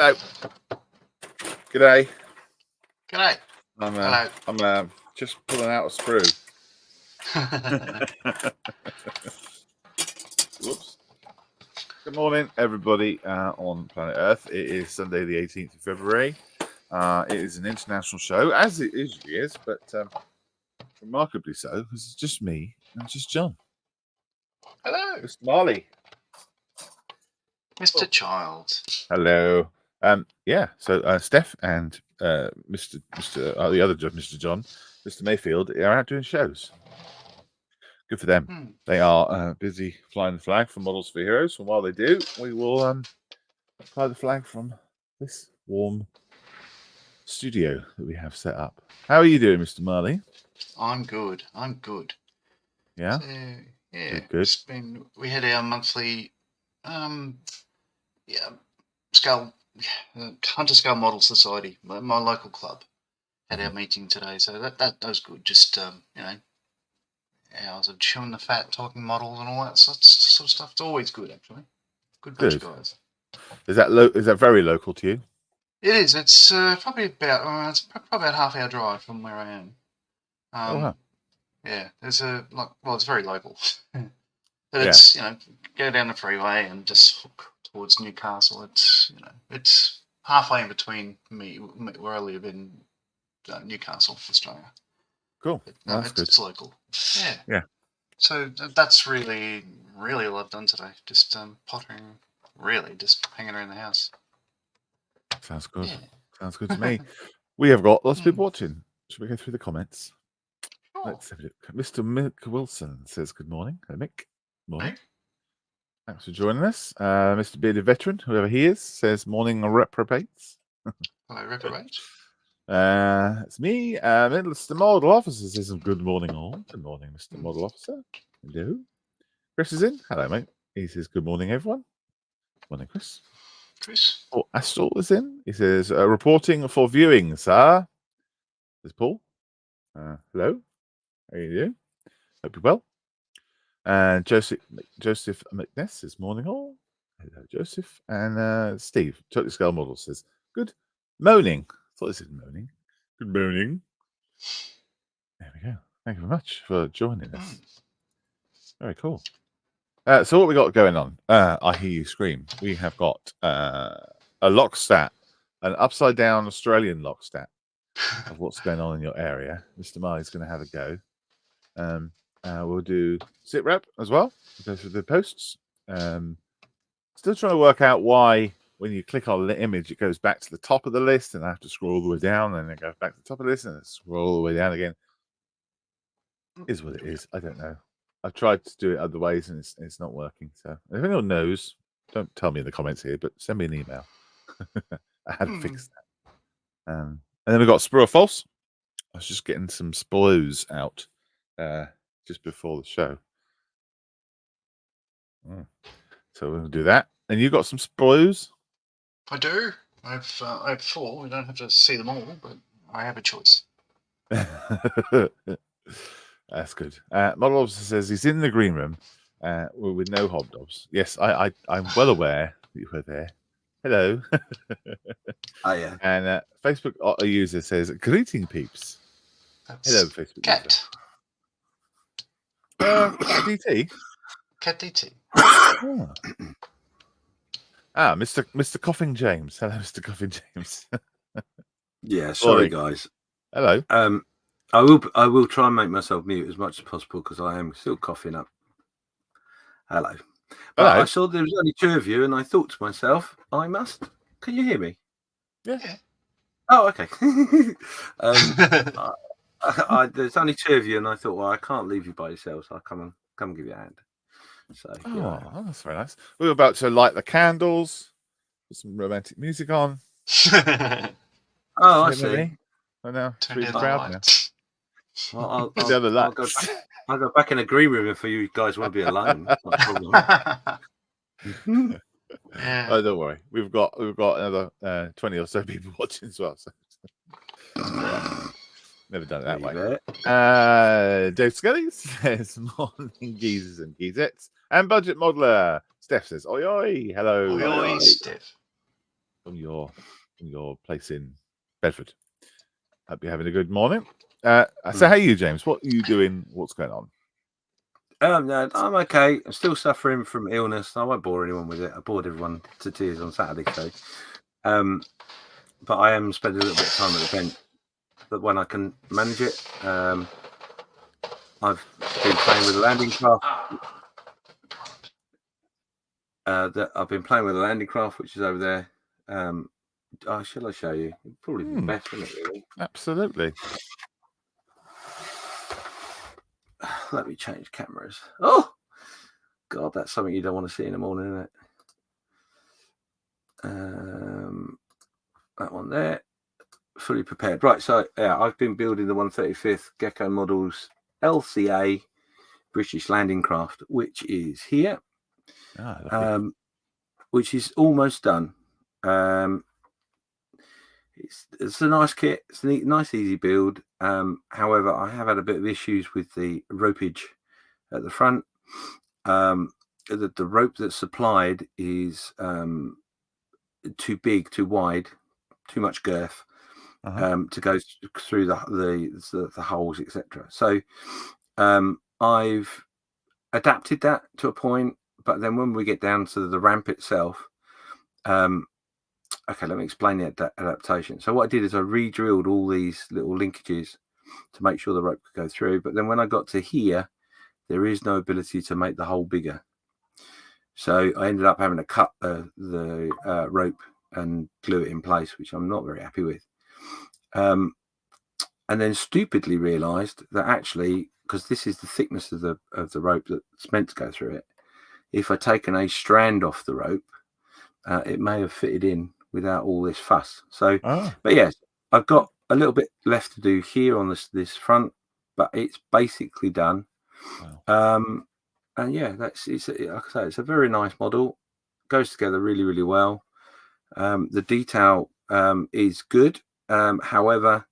Hello. G'day. G'day. Hello. I'm just pulling out a screw. Whoops. Good morning, everybody on planet Earth. It is Sunday, the 18th of February. It is an international show, as it usually is, but remarkably so, because it's just me and just John. Hello. Mr. Marley. Mr. Child. Hello. So Steph and Mr. the other John, Mr. John, Mr. Mayfield are out doing shows. Good for them. They are busy flying the flag for Models for Heroes, and while they do, we will fly the flag from this warm studio that we have set up. How are you doing, Mr. Marley? I'm good. Yeah. So, yeah. Good. We had our monthly Hunter Scale Model Society, my local club, had our meeting today. So that was good. Just hours of chewing the fat, talking models, and all that sort of stuff. It's always good, actually. Good bunch of guys. Is that very local to you? It is. It's probably about half-hour drive from where I am. Wow. Yeah, there's it's very local. But it's go down the freeway and just hook towards Newcastle. It's halfway in between me where I live in Newcastle, Australia. Cool. But, it's local. Yeah. Yeah. So that's really all I've done today. Just pottering, really, just hanging around the house. Sounds good. Yeah. Sounds good to me. We have got lots of people watching. Should we go through the comments? Sure. Let's have a look. Mr. Mick Wilson says good morning. Hello, Mick. Morning. Hey. Thanks for joining us. Mr. Bearded Veteran, whoever he is, says morning reprobates. Hello, reprobates. It's me. Mr. Model Officer says good morning all. Good morning, Mr. Model Officer. Hello. Chris is in. Hello, mate. He says good morning, everyone. Morning, Chris. Oh, Astral is in. He says reporting for viewing, sir. There's Paul. Hello. How are you doing? Hope you're well. And Joseph McNess says morning all. Hello, Joseph. And Steve, Totally Scale Model, says good moaning. I thought this is moaning. Good morning. There we go. Thank you very much for joining us. Very cool. So what we got going on? I hear you scream. We have got a lock stat, an upside down Australian lock stat of what's going on in your area. Mr. Marley's going to have a go. We'll do sit rep as well. We'll go through the posts. Still trying to work out why when you click on the image, it goes back to the top of the list, and I have to scroll all the way down, and then it goes back to the top of the list, and then scroll all the way down again. Is what it is. I don't know. I've tried to do it other ways, and it's not working. So if anyone knows, don't tell me in the comments here, but send me an email. I had to fix that. And then we've got Spur or False. I was just getting some spoils out just before the show. So we'll do that. And you got some spoils? I do. I have 4. We don't have to see them all, but I have a choice. That's good. Model Officer says he's in the green room with no hobnobs. Yes, I'm well aware that you were there. Hello. Oh, yeah. And Facebook user says, greeting peeps. Hello, Facebook Cat. user. Cat DT? Cat DT. Mr. Coughing James. Hello, Mr. Coughing James. Yeah, sorry guys. Hello. I will try and make myself mute as much as possible because I am still coughing up. Hello. But I saw there was only 2 of you, and I thought to myself, can you hear me? Yeah. Oh, okay. There's only 2 of you, and I thought, well, I can't leave you by yourselves. I'll come and give you a hand. So, that's very nice. We were about to light the candles, put some romantic music on. I see. I know. It's really proud now. Well, I'll go back in the green room if you guys want to be alone. Not a problem. Oh, don't worry. We've got another 20 or so people watching as well. So never done it that way. Dave Scully says morning geezers and geezettes. And Budget Modeler Steph says oi oi. Hello. Oi oi, Steph. from your place in Bedford. Hope you're having a good morning. So how are you, James? What are you doing? What's going on? No, I'm okay. I'm still suffering from illness. I won't bore anyone with it. I bored everyone to tears on Saturday, so. But I am spending a little bit of time at the bench. But when I can manage it, I've been playing with a landing craft. I've been playing with a landing craft, which is over there. Shall I show you? It'd probably be best, wouldn't it? Really? Absolutely. Let me change cameras. Oh, God, that's something you don't want to see in the morning, isn't it? That one there, fully prepared. Right, so yeah, I've been building the 135th Gecko Models LCA British landing craft, which is here, which is almost done. It's a nice kit. It's a nice, easy build. However, I have had a bit of issues with the ropage at the front. The rope that's supplied is too big, too wide, too much girth to go through the holes, etc. So I've adapted that to a point, but then when we get down to the ramp itself, okay, let me explain the adaptation. So what I did is I re-drilled all these little linkages to make sure the rope could go through. But then when I got to here, there is no ability to make the hole bigger. So I ended up having to cut the rope and glue it in place, which I'm not very happy with. And then stupidly realised that actually, because this is the thickness of the rope that's meant to go through it, if I'd taken a strand off the rope, it may have fitted in without all this fuss. So, but yes, I've got a little bit left to do here on this front, but it's basically done. Wow. And yeah, like I say, it's a very nice model. Goes together really, really well. The detail is good. However,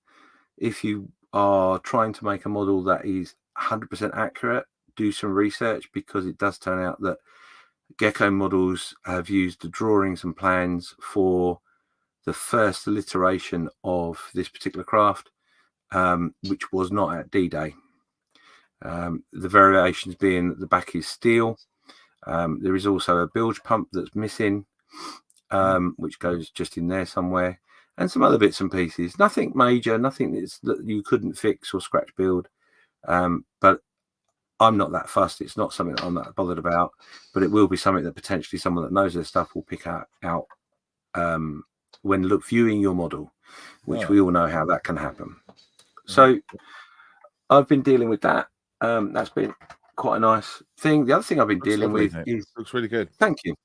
if you are trying to make a model that is 100% accurate, do some research, because it does turn out that Gecko Models have used the drawings and plans for the first iteration of this particular craft, which was not at D-Day. The variations being that the back is steel. There is also a bilge pump that's missing, which goes just in there somewhere, and some other bits and pieces. Nothing major, nothing that you couldn't fix or scratch build. But I'm not that fussed. It's not something that I'm that bothered about, but it will be something that potentially someone that knows their stuff will pick out when viewing your model, which we all know how that can happen. So I've been dealing with that. That's been quite a nice thing. The other thing I've been dealing with looks really good. Thank you.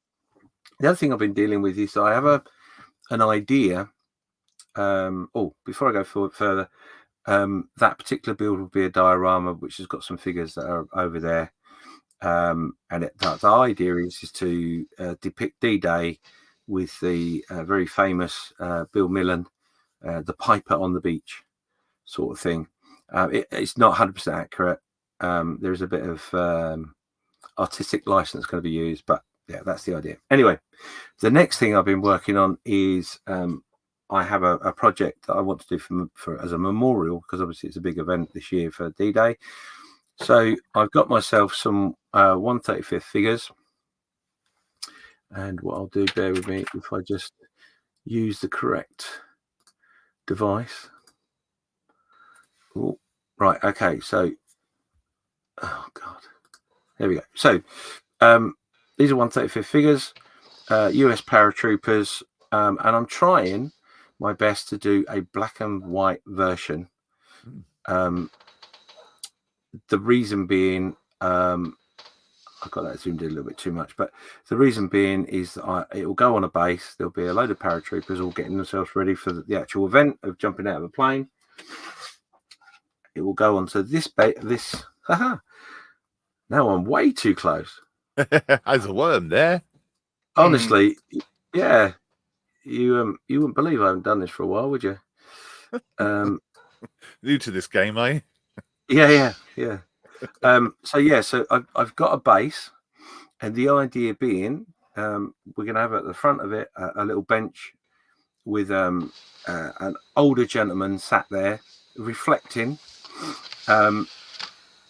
The other thing I've been dealing with is I have an idea. Before I go forward further, that particular build will be a diorama which has got some figures that are over there, and the idea is to depict D-Day with the very famous Bill Millen, the Piper on the beach sort of thing. It's not 100% accurate. There's a bit of artistic license going to be used, but yeah, that's the idea. Anyway, the next thing I've been working on is I have a project that I want to do for as a memorial, because obviously it's a big event this year for D-Day. So I've got myself some 1/35th figures, and what I'll do, bear with me, if I just use the correct device. Oh, right, okay, so oh god, there we go. So these are 1/35th figures, US paratroopers, and I'm trying my best to do a black and white version. The reason being, I've got that zoomed in a little bit too much, but the reason being is that it will go on a base. There'll be a load of paratroopers all getting themselves ready for the actual event of jumping out of a plane. It will go onto this base. Now I'm way too close. There's a worm there. Honestly, yeah. You wouldn't believe I haven't done this for a while, would you? New to this game, are you? Yeah. So I've got a base, and the idea being, we're going to have at the front of it a little bench with an older gentleman sat there reflecting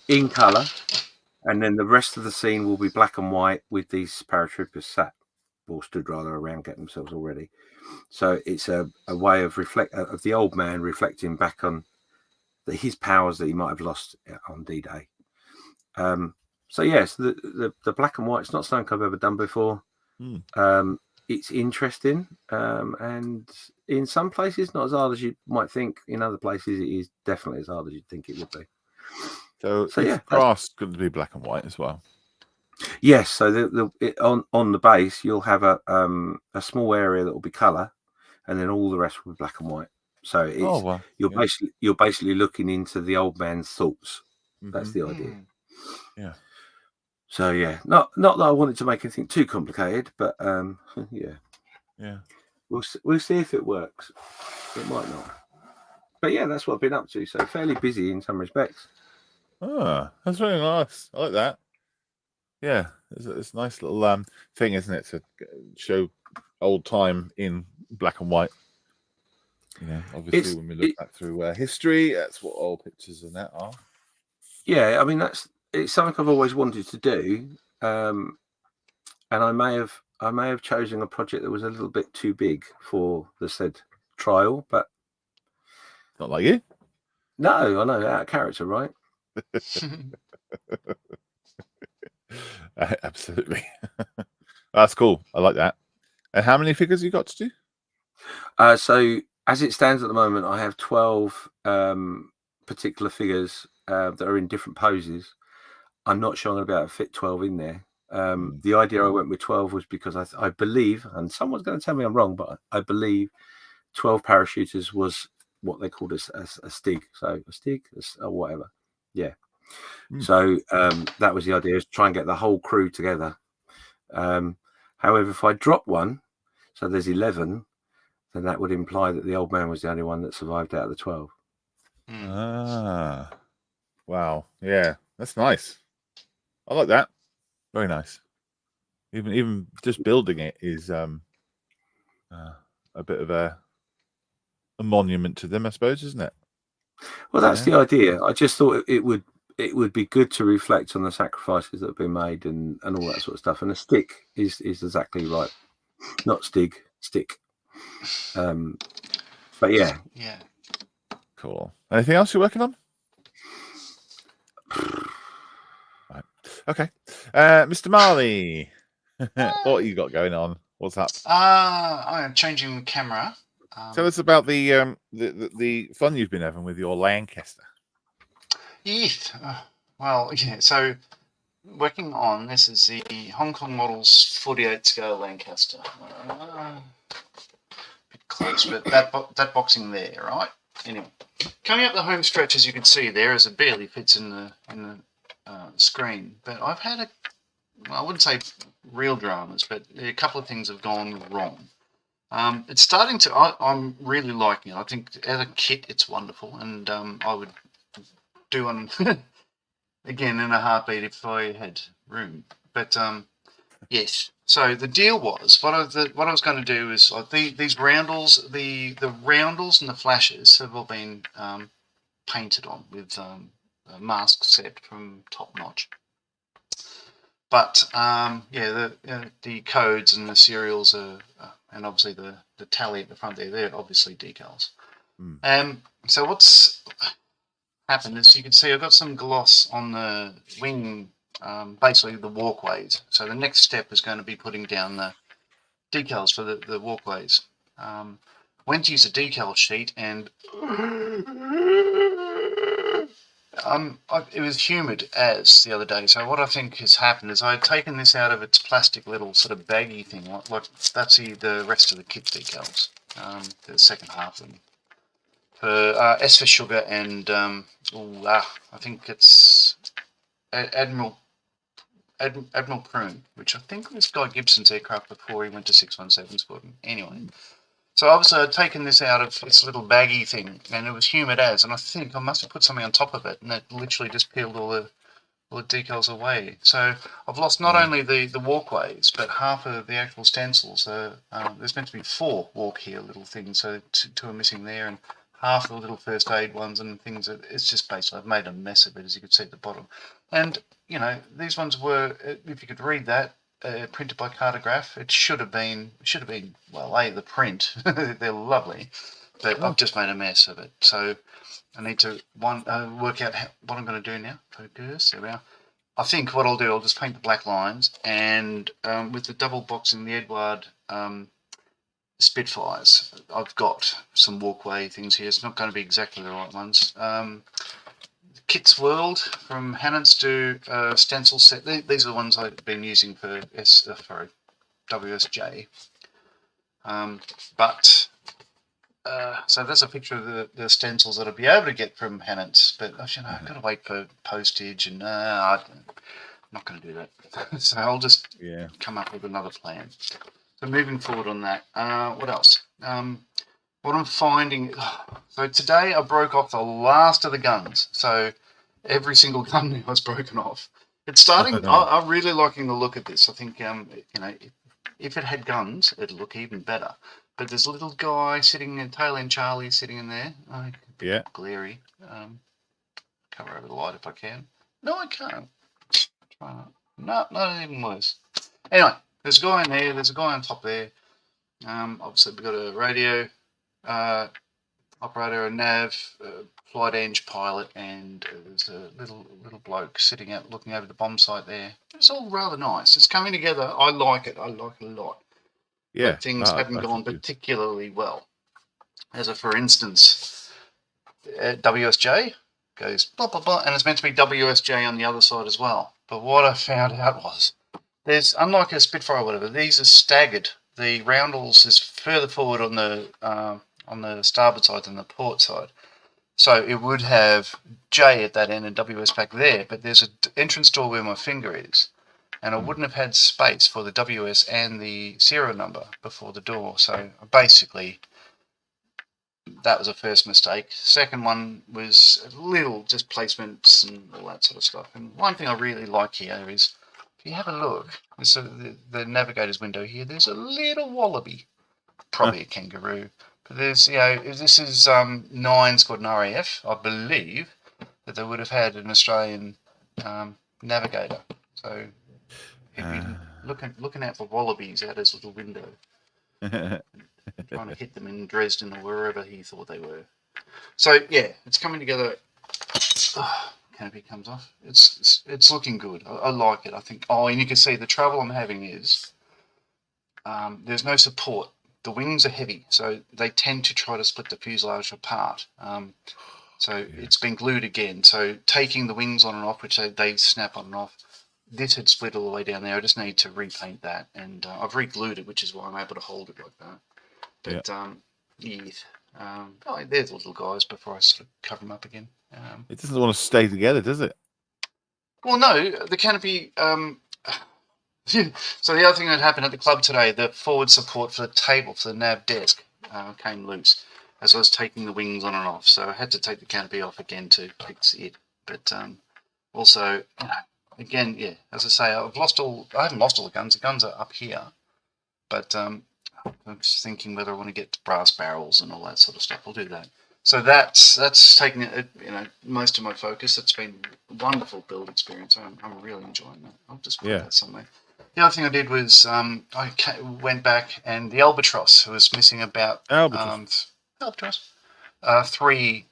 in colour, and then the rest of the scene will be black and white with these paratroopers sat or stood rather around getting themselves all ready. So it's a way of the old man reflecting back on his powers that he might have lost on D-Day. So yes, the black and white, it's not something I've ever done before. It's interesting, and in some places not as hard as you might think. In other places it is definitely as hard as you'd think it would be. So yeah, grass going to be black and white as well. Yes, so on the base you'll have a small area that will be colour, and then all the rest will be black and white. So it's you're basically looking into the old man's thoughts. That's the idea. Yeah. So yeah, not that I wanted to make anything too complicated, but yeah. We'll see if it works. It might not. But yeah, that's what I've been up to. So fairly busy in some respects. That's really nice. I like that. Yeah, it's a nice little thing, isn't it, to show old time in black and white. You know, obviously when we look back through history, that's what old pictures and that are. Yeah, I mean it's something I've always wanted to do, and I may have chosen a project that was a little bit too big for the said trial, but not like you. No, I know, out of character, right? Absolutely. That's cool. I like that. And how many figures you got to do? So as it stands at the moment, I have 12 particular figures that are in different poses. I'm not sure I'm going to be able to fit 12 in there. The idea I went with 12 was because I believe, and someone's going to tell me I'm wrong, but I believe 12 parachuters was what they called a stig. So a stig or whatever. Yeah. So that was the idea, is try and get the whole crew together. However, if I drop one, so there's 11, then that would imply that the old man was the only one that survived out of the 12. Wow. Yeah, that's nice. I like that. Very nice. Even just building it is a bit of a monument to them, I suppose, isn't it? Well, that's the idea. I just thought it would be good to reflect on the sacrifices that have been made and all that sort of stuff. And a stick is exactly right. Not stig, stick. But yeah. Yeah. Cool. Anything else you're working on? Right. Okay. Mr. Marley, what you got going on? What's up? I am changing the camera. Tell us about the fun you've been having with your Lancaster. Yes. Well, yeah. So working on this is the Hong Kong Models 48 scale Lancaster. Bit close, but that boxing there, right? Anyway, coming up the home stretch, as you can see there, as it barely fits in the screen. But I've had I wouldn't say real dramas, but a couple of things have gone wrong. It's starting to. I'm really liking it. I think as a kit, it's wonderful, and I would do one again in a heartbeat if I had room. But yes. So the deal was what I was going to do is these roundels, the roundels and the flashes have all been painted on with a mask set from Top Notch. But the codes and the serials are, and obviously the tally at the front there, they're obviously decals. So what's happened is you can see I've got some gloss on the wing, basically the walkways. So the next step is going to be putting down the decals for the walkways. Went to use a decal sheet and it was humid as the other day. So what I think has happened is I had taken this out of its plastic little sort of baggy thing, like that's the rest of the kit decals, the second half of them. For S for Sugar and I think it's Admiral Prune, which I think was Guy Gibson's aircraft before he went to 617 Squadron. Anyway, so obviously I'd taken this out of its little baggy thing, and it was humid as, and I think I must have put something on top of it, and it literally just peeled all all the decals away. So I've lost not only the walkways, but half of the actual stencils. There's meant to be 4 walk here little things, so 2 are missing there, and half the little first aid ones and things. It's just basically I've made a mess of it, as you could see at the bottom. And these ones were, if you could read that, printed by Cartograph. It should have been well, the print. They're lovely, but I've just made a mess of it. So I need to work out what I'm going to do now. Focus. There we are. I think what I'll do, I'll just paint the black lines, and with the double boxing the Edward Spitfires, I've got some walkway things here. It's not going to be exactly the right ones. Kit's World from Hannants do stencil set. These are the ones I've been using for WSJ. So that's a picture of the stencils that I'll be able to get from Hannants. But I've got to wait for postage, and I'm not going to do that. So I'll just come up with another plan. So moving forward on that, what else? What I'm finding, so today I broke off the last of the guns. So every single gun now is broken off. It's starting, I'm really liking the look of this. I think, if it had guns, it'd look even better. But there's a little guy sitting in, tail end Charlie sitting in there. Glary. Cover over the light if I can. No, I can't. Try not. No, not even worse. Anyway, there's a guy in there. There's a guy on top there. Obviously, we've got a radio operator, a nav, flight eng pilot, and there's a little bloke sitting out looking over the bomb site there. It's all rather nice. It's coming together. I like it. I like it a lot. Yeah, but things haven't gone particularly well. As for instance, WSJ goes blah blah blah, and it's meant to be WSJ on the other side as well. But what I found out was there's, unlike a Spitfire or whatever, these are staggered. The roundels is further forward on the starboard side than the port side. So it would have J at that end and WS back there, but there's an entrance door where my finger is, and I wouldn't have had space for the WS and the serial number before the door. So basically, that was a first mistake. Second one was a little just placements and all that sort of stuff. And one thing I really like here is, if you have a look, so the navigator's window here, there's a little wallaby, probably a kangaroo. But there's, this is 9 Squadron RAF, I believe, that they would have had an Australian navigator. So he'd be looking out for wallabies out his little window, trying to hit them in Dresden or wherever he thought they were. So yeah, it's coming together. Canopy comes off. It's looking good. I like it. I think. Oh, and you can see the trouble I'm having is there's no support. The wings are heavy, so they tend to try to split the fuselage apart. It's been glued again. So taking the wings on and off, which they snap on and off, this had split all the way down there. I just need to repaint that, and I've re-glued it, which is why I'm able to hold it like that. But there's the little guys before I sort of cover them up again. It doesn't want to stay together, does it? Well, no, the canopy. So the other thing that happened at the club today, the forward support for the table, for the nav desk, came loose as I was taking the wings on and off. So I had to take the canopy off again to fix it. But also, again, as I say, I haven't lost all the guns. The guns are up here. But I'm just thinking whether I want to get brass barrels and all that sort of stuff. I'll do that. So that's taken most of my focus. It's been a wonderful build experience. I'm really enjoying that. I'll just put that somewhere. The other thing I did was I went back, and the Albatross was missing about Albatross 3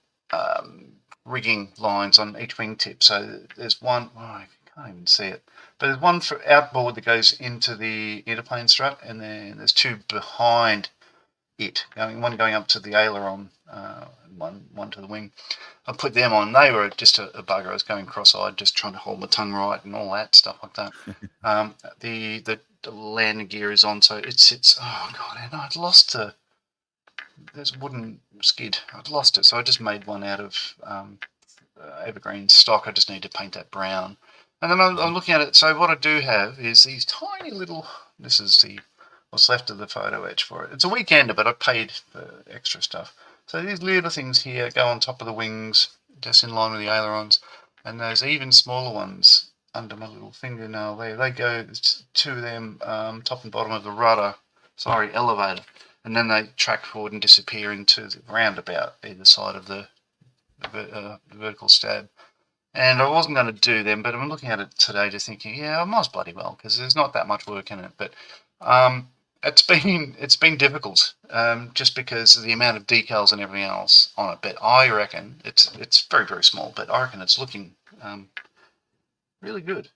rigging lines on each wingtip. So there's one. I can't even see it, but there's one for outboard that goes into the interplane strut, and then there's 2 behind it, one going up to the aileron, one to the wing. I put them on. They were just a bugger. I was going cross-eyed, just trying to hold my tongue right and all that stuff like that. The landing gear is on, so it sits. Oh god! And I'd lost there's a wooden skid. I'd lost it, so I just made one out of evergreen stock. I just need to paint that brown. And then I'm looking at it. So what I do have is these tiny little. This is what's left of the photo etch for it. It's a weekender, but I paid for extra stuff. So these little things here go on top of the wings, just in line with the ailerons, and those even smaller ones under my little fingernail there. They go two of them top and bottom of the rudder, elevator, and then they track forward and disappear into the roundabout either side of the vertical stab. And I wasn't going to do them, but I'm looking at it today just thinking, yeah, I might as bloody well, because there's not that much work in it. But it's been difficult, just because of the amount of decals and everything else on it. But I reckon it's very, very small, but I reckon it's looking really good.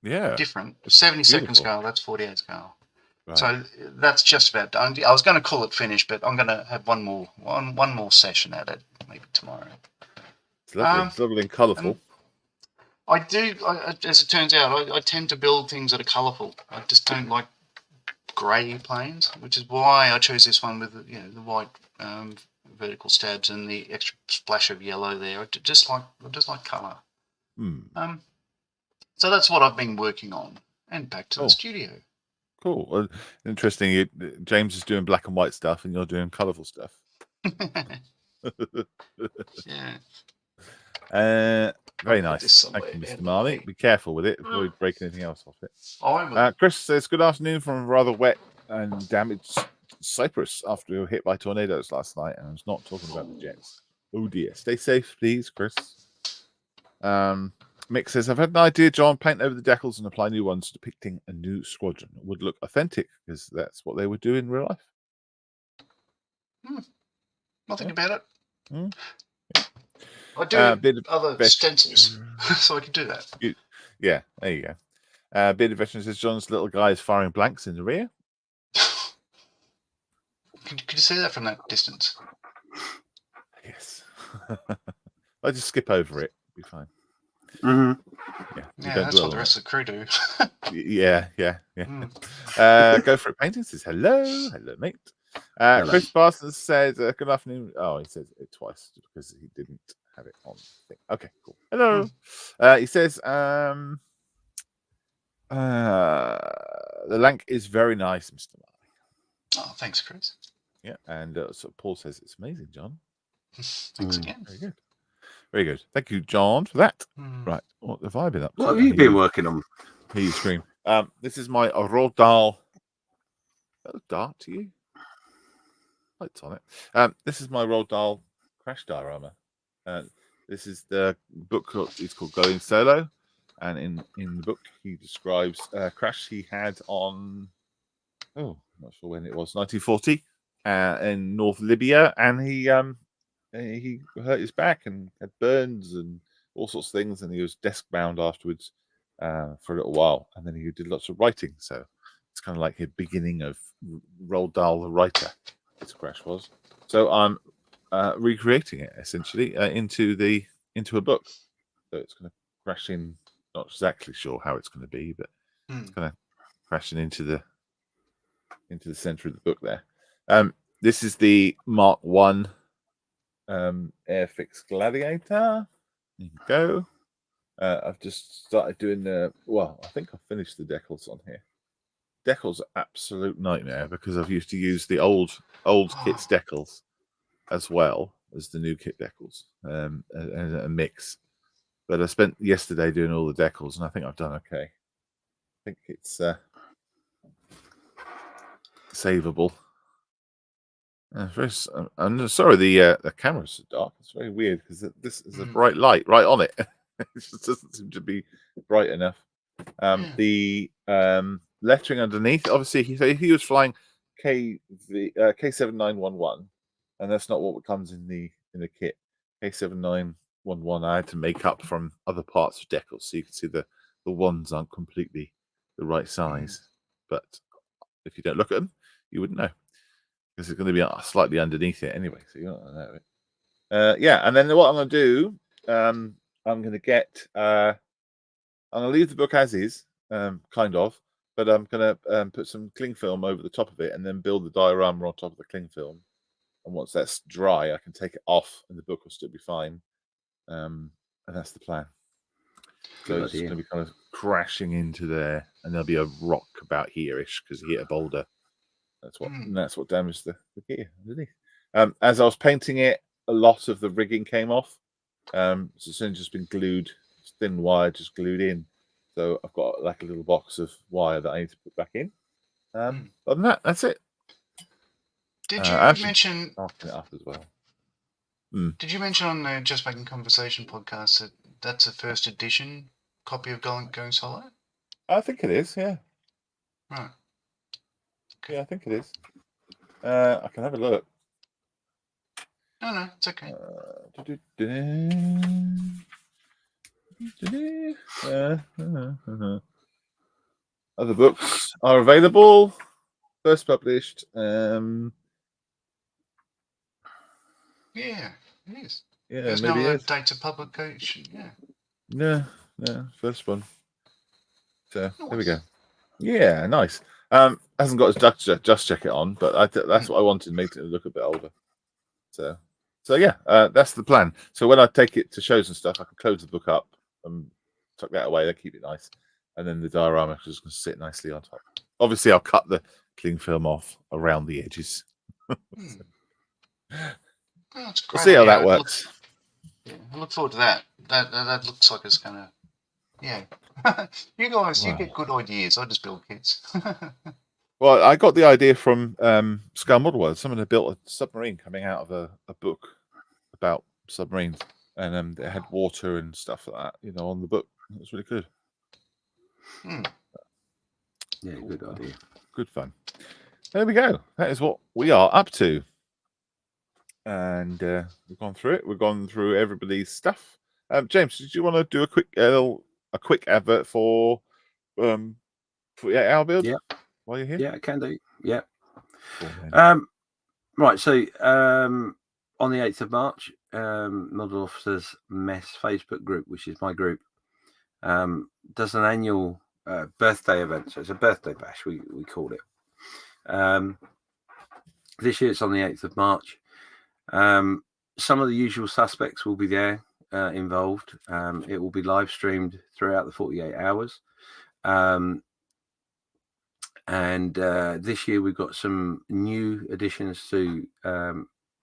Yeah. Different. 70-second scale, that's 48 scale. Right. So that's just about done. I was going to call it finished, but I'm going to have one more session at it, maybe tomorrow. It's lovely. It's lovely and colourful. I do, as it turns out, I tend to build things that are colourful. I just don't like grey planes, which is why I chose this one with the white vertical stabs and the extra splash of yellow there. I just like colour. So that's what I've been working on, and back to the studio. Cool. Well, interesting. James is doing black and white stuff, and you're doing colourful stuff. Yeah. Very nice. Thank you, Mr. Marley. Be careful with it. Avoid breaking anything else off it. I will. Chris says, good afternoon from rather wet and damaged Cyprus after we were hit by tornadoes last night. And I was not talking about the jets. Oh, dear. Stay safe, please, Chris. Mick says, I've had an idea, John. Paint over the decals and apply new ones depicting a new squadron. It would look authentic because that's what they would do in real life. I'll think about it. I do other stencils, so I can do that. Yeah, there you go. Bearded Veteran says, John's little guy is firing blanks in the rear. Could you see that from that distance? Yes. I'll just skip over it. It'll be fine. Yeah, that's what the rest of the crew do. Yeah. Go for it. Painting says, hello, mate. Chris Parsons said, good afternoon. Oh, he says it twice because he didn't have it on thing. Okay, cool. Hello. He says, the lank is very nice, Mr. Marley. Oh, thanks, Chris. Yeah, and so Paul says it's amazing, John. Thanks again. Very good. Very good. Thank you, John, for that. Right. What have I been up to? What have you been working on? Hear you scream. This is my Roald Dahl. That look dark to you? Lights on it. This is my Roald Dahl crash diorama. This is the book. It's called Going Solo, and in the book he describes a crash he had on. I'm not sure when it was. 1940 in North Libya, and he hurt his back and had burns and all sorts of things, and he was desk bound afterwards for a little while, and then he did lots of writing. So it's kind of like the beginning of Roald Dahl the writer. This crash was. So I'm recreating it essentially into a book. So it's going to crash in. Not exactly sure how it's going to be, but it's kind of crashing into the center of the book there. This is the Mark I Airfix Gladiator. There you go. I've just started doing I think I've finished the decals on here. Decals are absolute nightmare because I've used to use the old kit's decals as well as the new kit decals, a mix. But I spent yesterday doing all the decals, and I think I've done okay. I think it's savable. I'm sorry, the camera's so dark. It's very weird because this is a bright light right on it. It just doesn't seem to be bright enough. The lettering underneath, obviously, he was flying K7911, and that's not what comes in the kit. K7911 I had to make up from other parts of decals, so you can see the ones aren't completely the right size. But if you don't look at them, you wouldn't know, because it's going to be slightly underneath it anyway, so you're not going to know it. And then what I'm going to do, I'm going to get. I'm going to leave the book as is, kind of, but I'm going to put some cling film over the top of it, and then build the diorama on top of the cling film. And once that's dry, I can take it off, and the book will still be fine. And that's the plan. So it's going to be kind of crashing into there, and there'll be a rock about here-ish because he hit a boulder. That's what damaged the gear underneath. As I was painting it, a lot of the rigging came off. So it's only just been glued, thin wire just glued in. So I've got like a little box of wire that I need to put back in. Other than that, that's it. Did you mention marking it up as well? Did you mention on the Just Making Conversation podcast that that's a first edition copy of Going Solo? I think it is. Yeah. Right. Yeah, I think it is. I can have a look. No, it's okay. Other books are available. First published. Yeah, it is. Yeah, There's maybe no it is. date of publication. Yeah. Yeah, first one. So Nice. there we go. Yeah, nice. Hasn't got his just check it on, but that's what I wanted, made it look a bit older. So yeah, that's the plan. So when I take it to shows and stuff, I can close the book up and tuck that away. They keep it nice, and then the diorama is just going to sit nicely on top. Obviously, I'll cut the cling film off around the edges. That's great. We'll see how that works. I look forward to that. That looks like it's gonna. Yeah, you guys, you get good ideas. I just build kits. Well, I got the idea from Scale Model World. Someone had built a submarine coming out of a book about submarines, and it had water and stuff like that, on the book. It was really good. Yeah, good idea. Good fun. There we go. That is what we are up to. And we've gone through it. We've gone through everybody's stuff. James, did you want to do a quick advert for 48 Hour Build? Yeah. While you're here? Yeah, I can do. Yeah. Cool, right. So on the 8th of March, Model Officers Mess Facebook group, which is my group, does an annual birthday event. So it's a birthday bash, we called it. This year it's on the 8th of March. Some of the usual suspects will be there involved. It will be live streamed throughout the 48 hours. And this year we've got some new additions to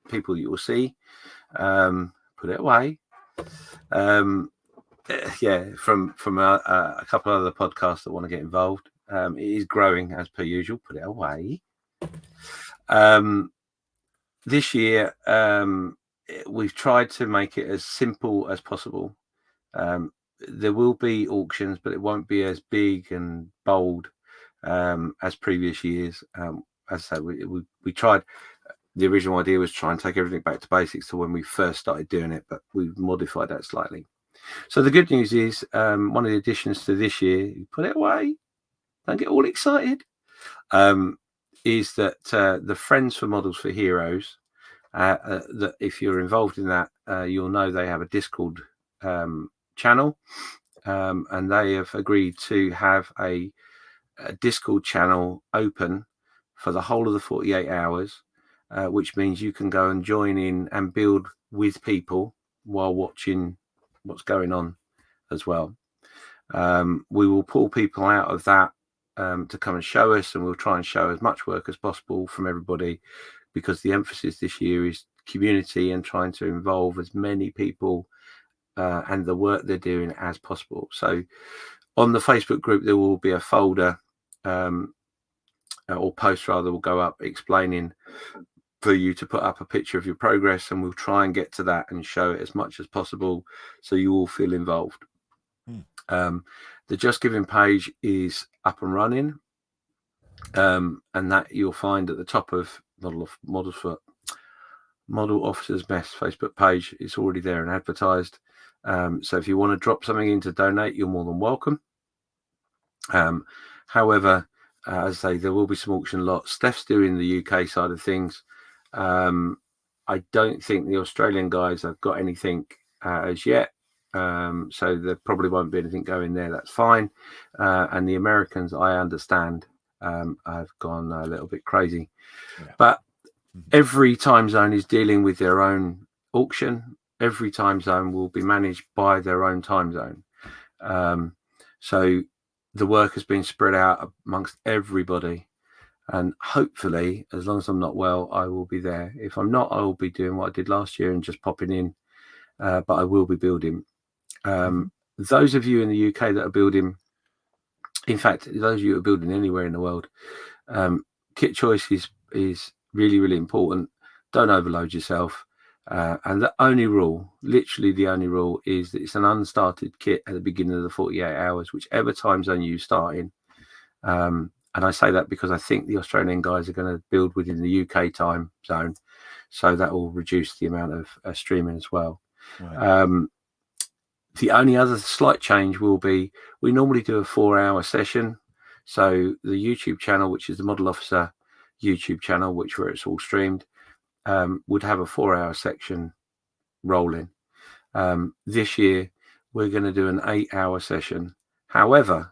people you will see. Put it away. Yeah, from a couple of other podcasts that want to get involved. It is growing as per usual. Put it away. This year, we've tried to make it as simple as possible. There will be auctions, but it won't be as big and bold as previous years. As I said, we tried. The original idea was try and take everything back to basics to when we first started doing it, but we've modified that slightly. So the good news is one of the additions to this year, you put it away, don't get all excited, is that the Friends for Models for Heroes, that if you're involved in that, you'll know they have a Discord channel, and they have agreed to have a Discord channel open for the whole of the 48 hours, which means you can go and join in and build with people while watching what's going on as well. We will pull people out of that to come and show us, and we'll try and show as much work as possible from everybody, because the emphasis this year is community and trying to involve as many people and the work they're doing as possible. So on the Facebook group, there will be a folder or post rather will go up explaining for you to put up a picture of your progress, and we'll try and get to that and show it as much as possible so you all feel involved. The Just Giving page is up and running, and that you'll find at the top of Model Officers Mess Facebook page. It's already there and advertised. So if you want to drop something in to donate, you're more than welcome. However, as I say, there will be some auction lots. Steph's doing the UK side of things. I don't think the Australian guys have got anything as yet. So there probably won't be anything going there. That's fine. And the Americans, I understand, have gone a little bit crazy. Yeah. But every time zone is dealing with their own auction. Every time zone will be managed by their own time zone. So the work has been spread out amongst everybody. And hopefully, as long as I'm not well, I will be there. If I'm not, I will be doing what I did last year and just popping in. But I will be building. Those of you in the UK that are building In fact, those of you who are building anywhere in the world, kit choice is really, really important. Don't overload yourself. And the only rule, literally the only rule, is that it's an unstarted kit at the beginning of the 48 hours, whichever time zone you start in. And I say that because I think the Australian guys are going to build within the UK time zone. So that will reduce the amount of streaming as well. Right. The only other slight change will be we normally do a 4-hour session. So the YouTube channel, which is the Model Officer YouTube channel, where it's all streamed, would have a 4-hour section rolling. This year, we're going to do an 8-hour session. However,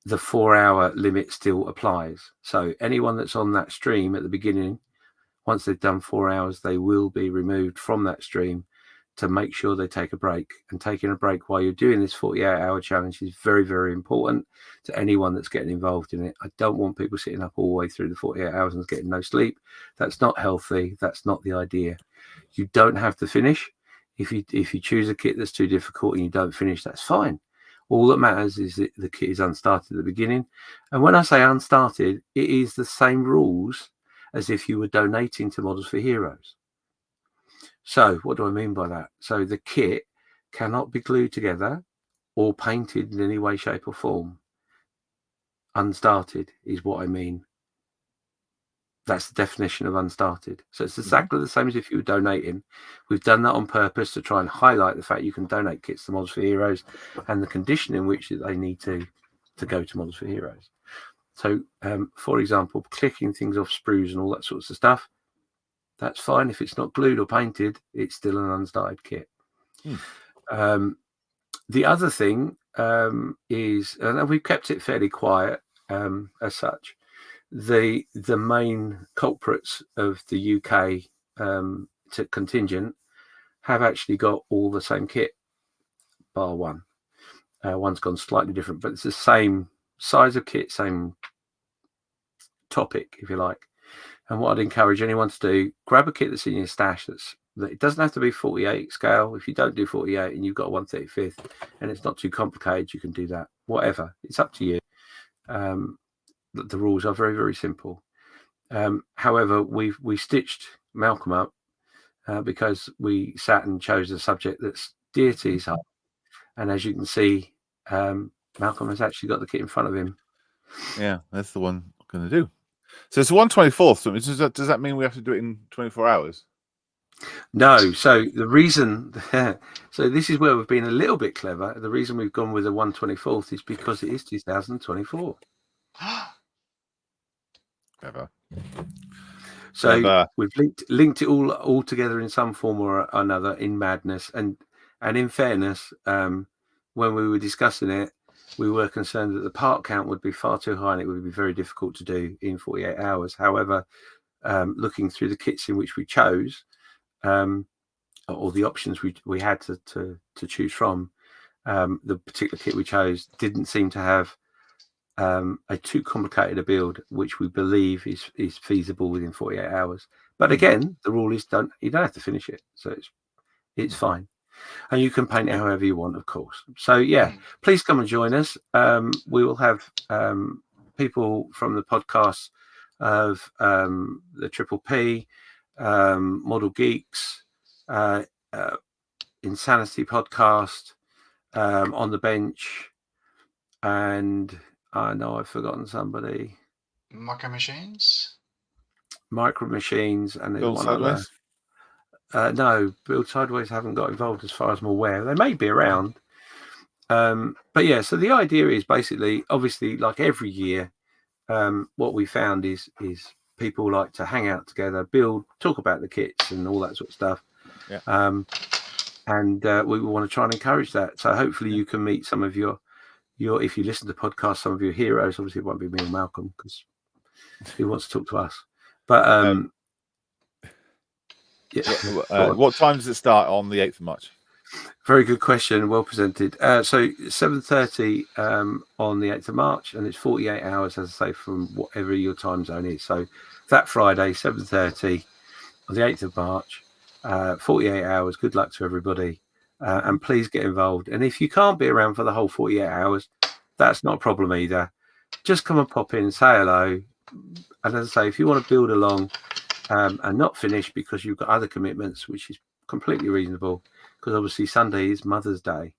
the 4-hour limit still applies. So anyone that's on that stream at the beginning, once they've done 4 hours, they will be removed from that stream to make sure they take a break. And taking a break while you're doing this 48-hour challenge is very, very important to anyone that's getting involved in it. I don't want people sitting up all the way through the 48 hours and getting no sleep. That's not healthy. That's not the idea. You don't have to finish. If you choose a kit that's too difficult and you don't finish, that's fine. All that matters is that the kit is unstarted at the beginning. And when I say unstarted, it is the same rules as if you were donating to Models for Heroes. So what do I mean by that? So the kit cannot be glued together or painted in any way, shape or form. Unstarted is what I mean. That's the definition of unstarted. So it's exactly the same as if you were donating. We've done that on purpose to try and highlight the fact you can donate kits to Models for Heroes and the condition in which they need to go to Models for Heroes. So, for example, clicking things off sprues and all that sorts of stuff, that's fine. If it's not glued or painted, it's still an unstarted kit. The other thing is, and we've kept it fairly quiet as such, the main culprits of the UK contingent have actually got all the same kit, bar one. One's gone slightly different, but it's the same size of kit, same topic, if you like. And what I'd encourage anyone to do, grab a kit that's in your stash that it doesn't have to be 48 scale. If you don't do 48 and you've got 1/35 and it's not too complicated, you can do that. Whatever, it's up to you. The rules are very, very simple. However, we stitched Malcolm up because we sat and chose a subject that's dear to his heart. And as you can see, Malcolm has actually got the kit in front of him. Yeah, that's the one I'm going to do. So it's 1/24th. So does that mean we have to do it in 24 hours? No. So the reason, so this is where we've been a little bit clever. The reason we've gone with the 1/24th is because it is 2024. Clever. So we've linked it all together in some form or another in madness. And in fairness, when we were discussing it, we were concerned that the part count would be far too high and it would be very difficult to do in 48 hours. However, looking through the kits in which we chose, or the options we had to choose from, the particular kit we chose didn't seem to have a too complicated a build, which we believe is feasible within 48 hours. But again, the rule is you don't have to finish it, so it's fine. And you can paint it however you want, of course. So yeah, please come and join us. We will have people from the podcast of the Triple P, Model Geeks, Insanity Podcast, On the Bench, and I know I've forgotten somebody. Micro Machines, and there's Build one Sideways? other. No, Build Sideways haven't got involved as far as I'm aware. They may be around. But yeah, so the idea is basically, obviously, like every year, what we found is people like to hang out together, talk about the kits and all that sort of stuff. Yeah. And we want to try and encourage that. So hopefully you can meet some of your if you listen to podcasts, some of your heroes. Obviously it won't be me or Malcolm because he wants to talk to us. But what time does it start on the 8th of March? Very good question. Well presented. So 7:30 on the 8th of March, and it's 48 hours, as I say, from whatever your time zone is. So that Friday, 7:30 on the 8th of March, 48 hours. Good luck to everybody. And please get involved. And if you can't be around for the whole 48 hours, that's not a problem either. Just come and pop in, say hello. And as I say, if you want to build along and not finish because you've got other commitments, which is completely reasonable, because obviously Sunday is Mother's Day.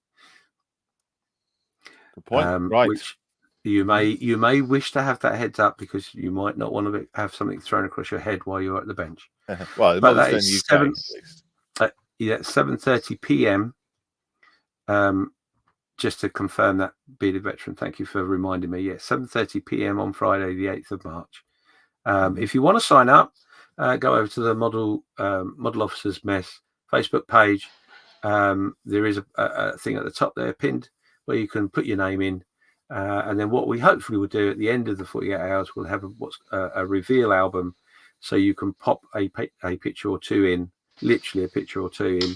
Good point. Right. Which you may wish to have that heads up, because you might not want to have something thrown across your head while you're at the bench. Well, but that is UK, 7:30 p.m. Just to confirm that, Bearded Veteran, thank you for reminding me. Yes, 7:30 p.m. on Friday, the 8th of March. If you want to sign up, go over to the Model Officers Mess Facebook page. There is a thing at the top there pinned where you can put your name in, and then what we hopefully will do at the end of the 48 hours, we'll have a reveal album, so you can pop a picture or two in, literally a picture or two in,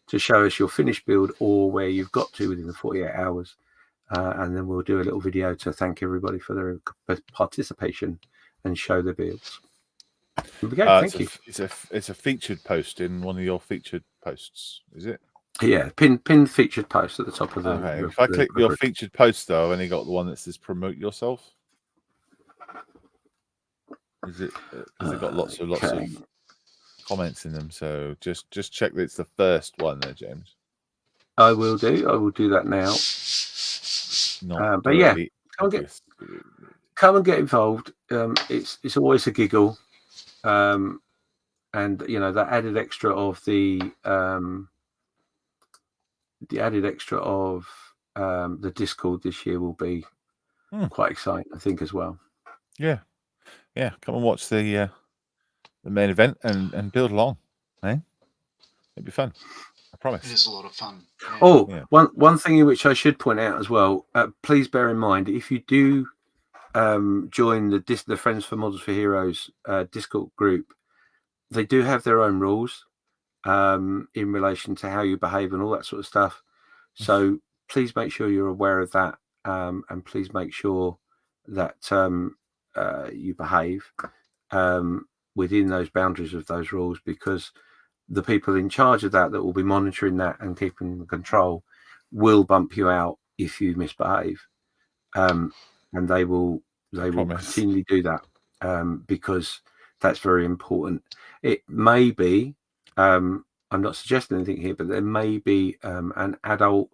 to show us your finished build or where you've got to within the 48 hours. And then we'll do a little video to thank everybody for their participation and show their builds. Thank you. It's a featured post in one of your featured posts, is it? Yeah, pinned featured post at the top of the. Okay. If I click your featured post, though, I've only got the one that says "promote yourself." Is it? Because they've got lots of comments in them. So just check that it's the first one there, James. I will do that now. But yeah, come and get involved. It's always a giggle, and you know, that added extra of the Discord this year will be quite exciting, I think, as well. Yeah. Come and watch the main event and build along. It'd be fun. I promise. It is a lot of fun. Yeah. Oh, yeah. One thing in which I should point out as well. Please bear in mind, if you do join the Friends for Models for Heroes Discord group, they do have their own rules in relation to how you behave and all that sort of stuff. So please make sure you're aware of that, and please make sure that you behave within those boundaries of those rules, because the people in charge of that will be monitoring that and keeping control will bump you out if you misbehave, and they will continually do that, because that's very important. It may be, I'm not suggesting anything here, but there may be an adult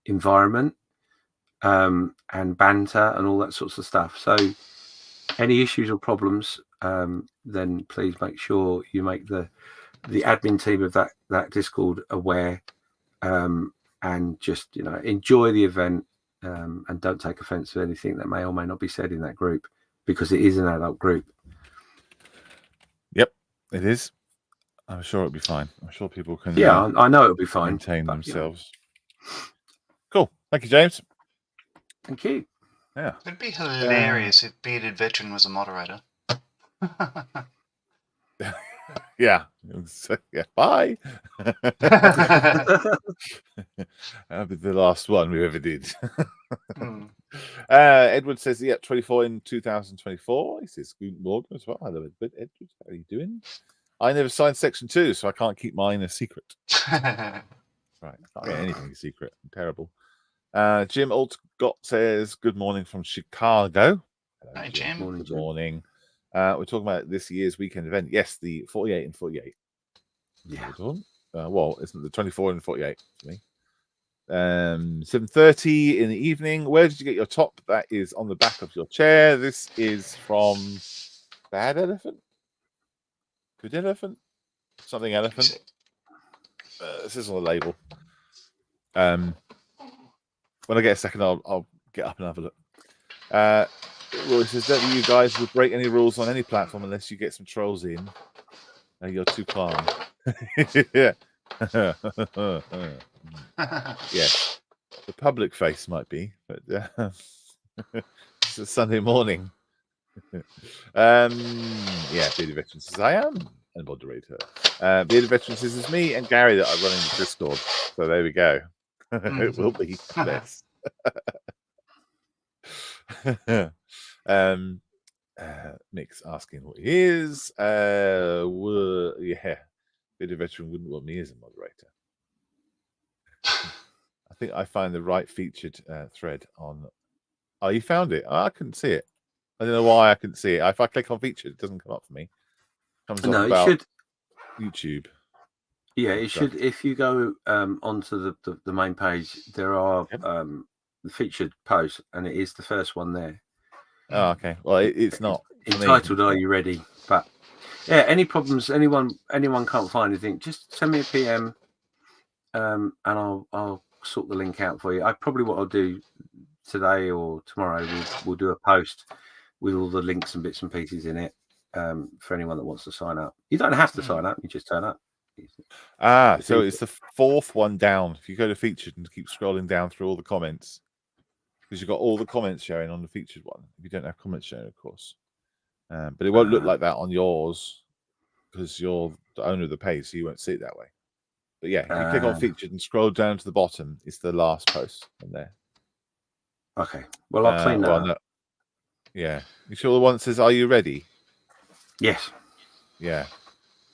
environment and banter and all that sorts of stuff. So any issues or problems, then please make sure you make the admin team of that Discord aware, and just, you know, enjoy the event, and don't take offense to anything that may or may not be said in that group, because it is an adult group. Yep, it is. I'm sure it'll be fine. I'm sure people can. Yeah, I know it'll be fine. Maintain themselves. You know. Cool. Thank you, James. Thank you. Yeah. It'd be hilarious if Bearded Veteran was a moderator. Yeah. Bye. That'll be the last one we ever did. Edward says, 24 in 2024. He says, Guten Morgen as well. I love it. But Edward, how are you doing? I never signed Section 2, so I can't keep mine a secret. Right. I can't get anything a secret. I'm terrible. Jim Altgott says, good morning from Chicago. Hello, hi, Jim. Good morning. We're talking about this year's weekend event. Yes, the 48 and 48. Yeah. Well, isn't the 24 and 48 for me? 7:30 in the evening. Where did you get your top? That is on the back of your chair. This is from Bad Elephant? Good Elephant? Something Elephant. This is on the label. When I get a second, I'll get up and have a look. Roy says, don't you guys would break any rules on any platform unless you get some trolls in. You're too calm. Yeah. Yes. The public face might be, but it's a Sunday morning. Yeah, Bearded Veteran says, I am a moderator. Bearded Veteran says, it's me and Gary that are running the Discord. So there we go. It will be less. Nick's asking what he is. Yeah, Bearded Veteran wouldn't want me as a moderator. I think I find the right featured thread on Oh, you found it. Oh, I couldn't see it. I don't know why I couldn't see it. If I click on featured, it doesn't come up for me. It comes up No, about it should. YouTube. Yeah, it should. If you go onto the main page, there are the featured posts, and it is the first one there. Oh, okay. Well, it's not entitled "Are You Ready?" But yeah, any problems? Anyone can't find anything? Just send me a PM, and I'll sort the link out for you. What I'll do today or tomorrow, we'll do a post with all the links and bits and pieces in it for anyone that wants to sign up. You don't have to sign up; you just turn up. So it's the fourth one down. If you go to featured and keep scrolling down through all the comments, because you've got all the comments showing on the featured one. If you don't have comments showing, of course, but it won't look like that on yours because you're the owner of the page, so you won't see it that way. But yeah, if you click on featured and scroll down to the bottom, it's the last post in there. Okay. Well, I'll clean that up. No. Yeah. You sure the one that says, "Are you ready?" Yes. Yeah.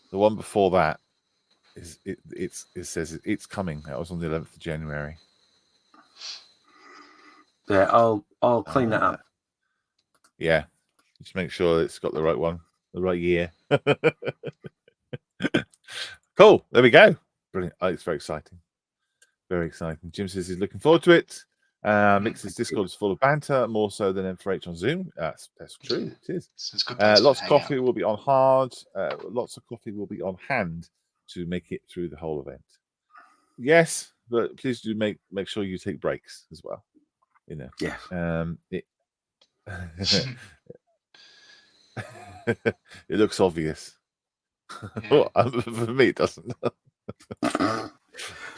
The one before that it says it's coming. That was on the 11th of January. Yeah, I'll clean that up. Yeah. Just make sure it's got the right one, the right year. Cool. There we go. Brilliant. Oh, it's very exciting. Very exciting. Jim says he's looking forward to it. Mix's Discord is full of banter, more so than M4H on Zoom. That's true. It is. It's good lots of coffee will be on hard. Lots of coffee will be on hand to make it through the whole event. Yes, but please do make sure you take breaks as well. You know. Yeah. It looks obvious. Yeah. For me, it doesn't.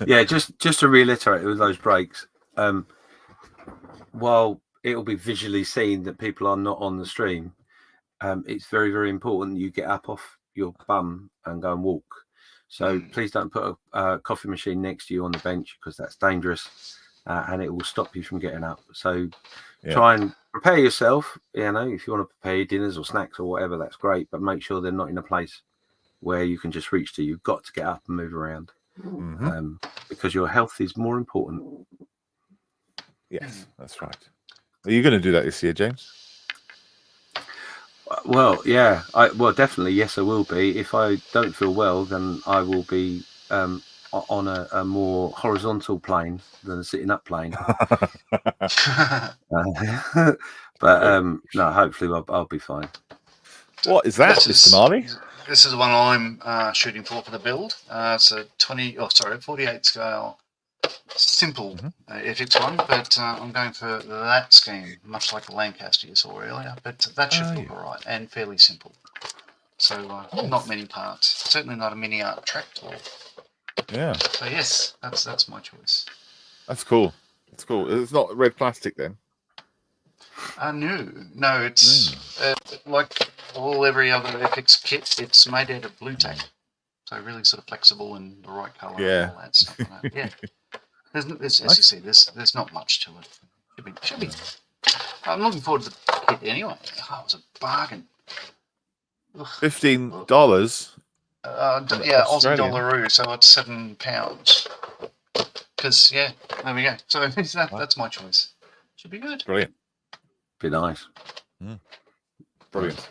Yeah, just to reiterate with those breaks, while it'll be visually seen that people are not on the stream, it's very, very important you get up off your bum and go and walk. So please don't put a coffee machine next to you on the bench because that's dangerous and it will stop you from getting up. So try and prepare yourself. You know, if you want to prepare your dinners or snacks or whatever, that's great. But make sure they're not in a place where you can just reach to. You've got to get up and move around because your health is more important. Yes, that's right. Are you going to do that this year, James? Well, yeah. Definitely, yes, I will be. If I don't feel well, then I will be on a more horizontal plane than a sitting up plane. But no, hopefully I'll be fine. What is that, Mr. Marley? This is the one I'm shooting for the build. It's a 48 scale simple FX one, but I'm going for that scheme, much like the Lancaster you saw earlier. But that should look all right and fairly simple. So not many parts. Certainly not a mini art tractor. Yeah. So yes, that's my choice. That's cool. It's cool. It's not red plastic then. No, it's like every other FX kit. It's made out of blue tack, so really sort of flexible and the right color and all that stuff. Yeah, there's as you see, there's not much to it. Should be. I'm looking forward to the kit anyway. Oh, it was a bargain. $15. Yeah, Aussie dollaroo, so it's £7. Because there we go. So that's my choice. Should be good. Brilliant. Be nice. Brilliant.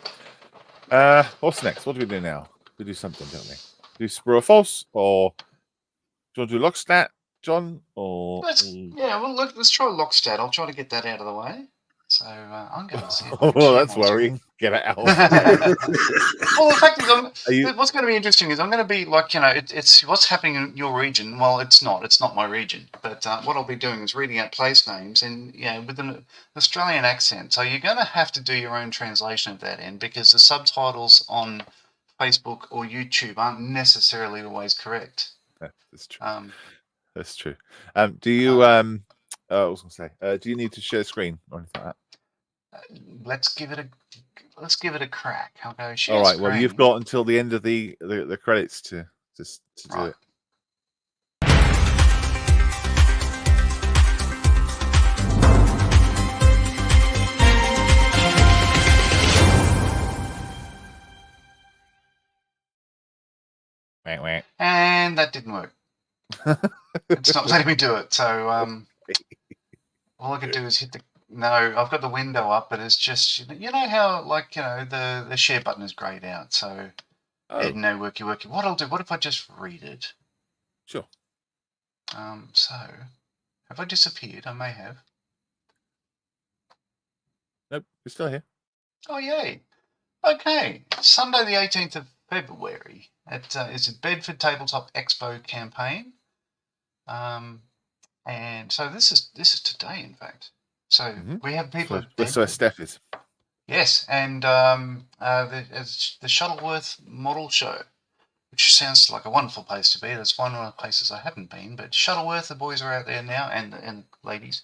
What's next? What do we do now? We do something, don't we? Do Spur or False, or do you want to do Lockstat, John? Or let's try Lockstat. I'll try to get that out of the way. So I'm going to see. Oh, that's worrying. Get it out. Well, the fact is, what's going to be interesting is I'm going to be like, it's what's happening in your region. Well, it's not my region. But what I'll be doing is reading out place names and with an Australian accent. So you're going to have to do your own translation at that end because the subtitles on Facebook or YouTube aren't necessarily always correct. That's true. That's true. Do you? I was going to say, do you need to share screen or anything like that? Let's give it a crack. I'll go share. All right. Screen. Well, you've got until the end of the credits to do it. And that didn't work. It's not letting me do it. So all I could do is hit the No, I've got the window up, but it's just you know how like the share button is grayed out, so no worky. What I'll do? What if I just read it? Sure. So have I disappeared? I may have. Nope, you're still here. Oh yay! Okay, Sunday the 18th of February. It's a Bedford Tabletop Expo campaign, and so this is today, in fact. So we have people at That's where Steph is. Yes, and it's the Shuttleworth Model Show, which sounds like a wonderful place to be. That's one of the places I haven't been, but Shuttleworth, the boys are out there now, and ladies.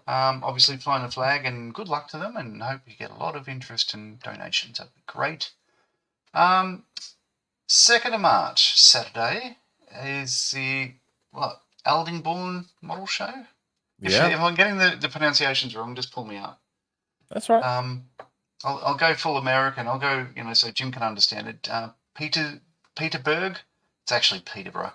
Obviously flying the flag, and good luck to them, and hope you get a lot of interest and donations. That'd be great. 2nd of March, Saturday, is the Aldingbourne Model Show. If I'm getting the pronunciations wrong, just pull me up. That's right. I'll go full American. I'll go, so Jim can understand it. Peterburg, it's actually Peterborough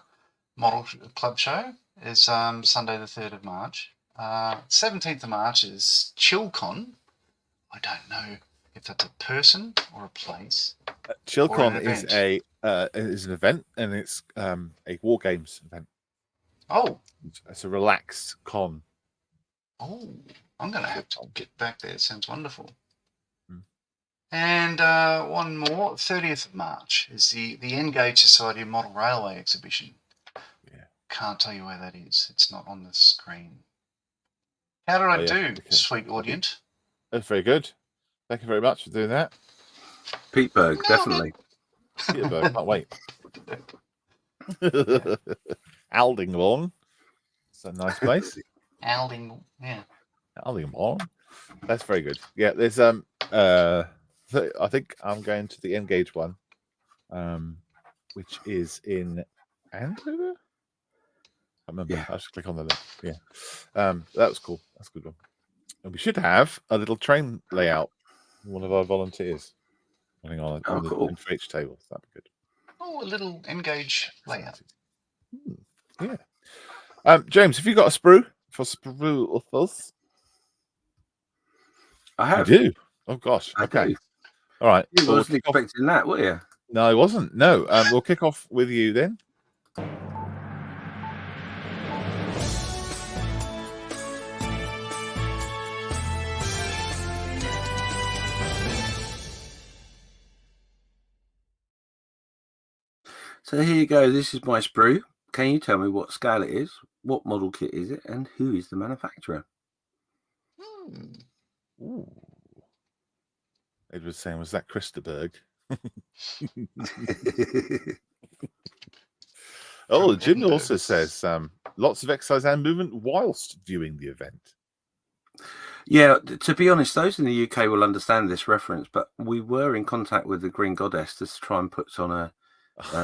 Model Club Show, is Sunday the 3rd of March. 17th of March is ChillCon. I don't know if that's a person or a place. ChillCon is an event, and it's a war games event. Oh, it's a relaxed con. Oh, I'm going to have to get back there. It sounds wonderful. Mm. And one more, 30th of March is the Engage Society Model Railway exhibition. Yeah. Can't tell you where that is. It's not on the screen. How did I do, sweet audience? That's very good. Thank you very much for doing that. Petersburg, definitely. Petersburg, can't wait. Aldingbourne. It's a nice place. Aldingbourne. That's very good. Yeah, there's I think I'm going to the Engage one, which is in Andover. I remember. Yeah. I just click on the link. Yeah. That was cool. That's a good one. And we should have a little train layout. One of our volunteers running on the M4H table. That'd be good. Oh, a little Engage layout. Yeah. James, have you got a sprue for sprue authors? I have. You do. Oh gosh. I okay. do. All right. You wasn't expecting that, were you? No, I wasn't. No. We'll kick off with you then. So here you go. This is my sprue. Can you tell me what scale it is? What model kit is it? And who is the manufacturer? Ooh. Ed was saying, was that Christaberg? Oh, Jim also says lots of exercise and movement whilst viewing the event. Yeah, to be honest, those in the UK will understand this reference, but we were in contact with the Green Goddess to try and put on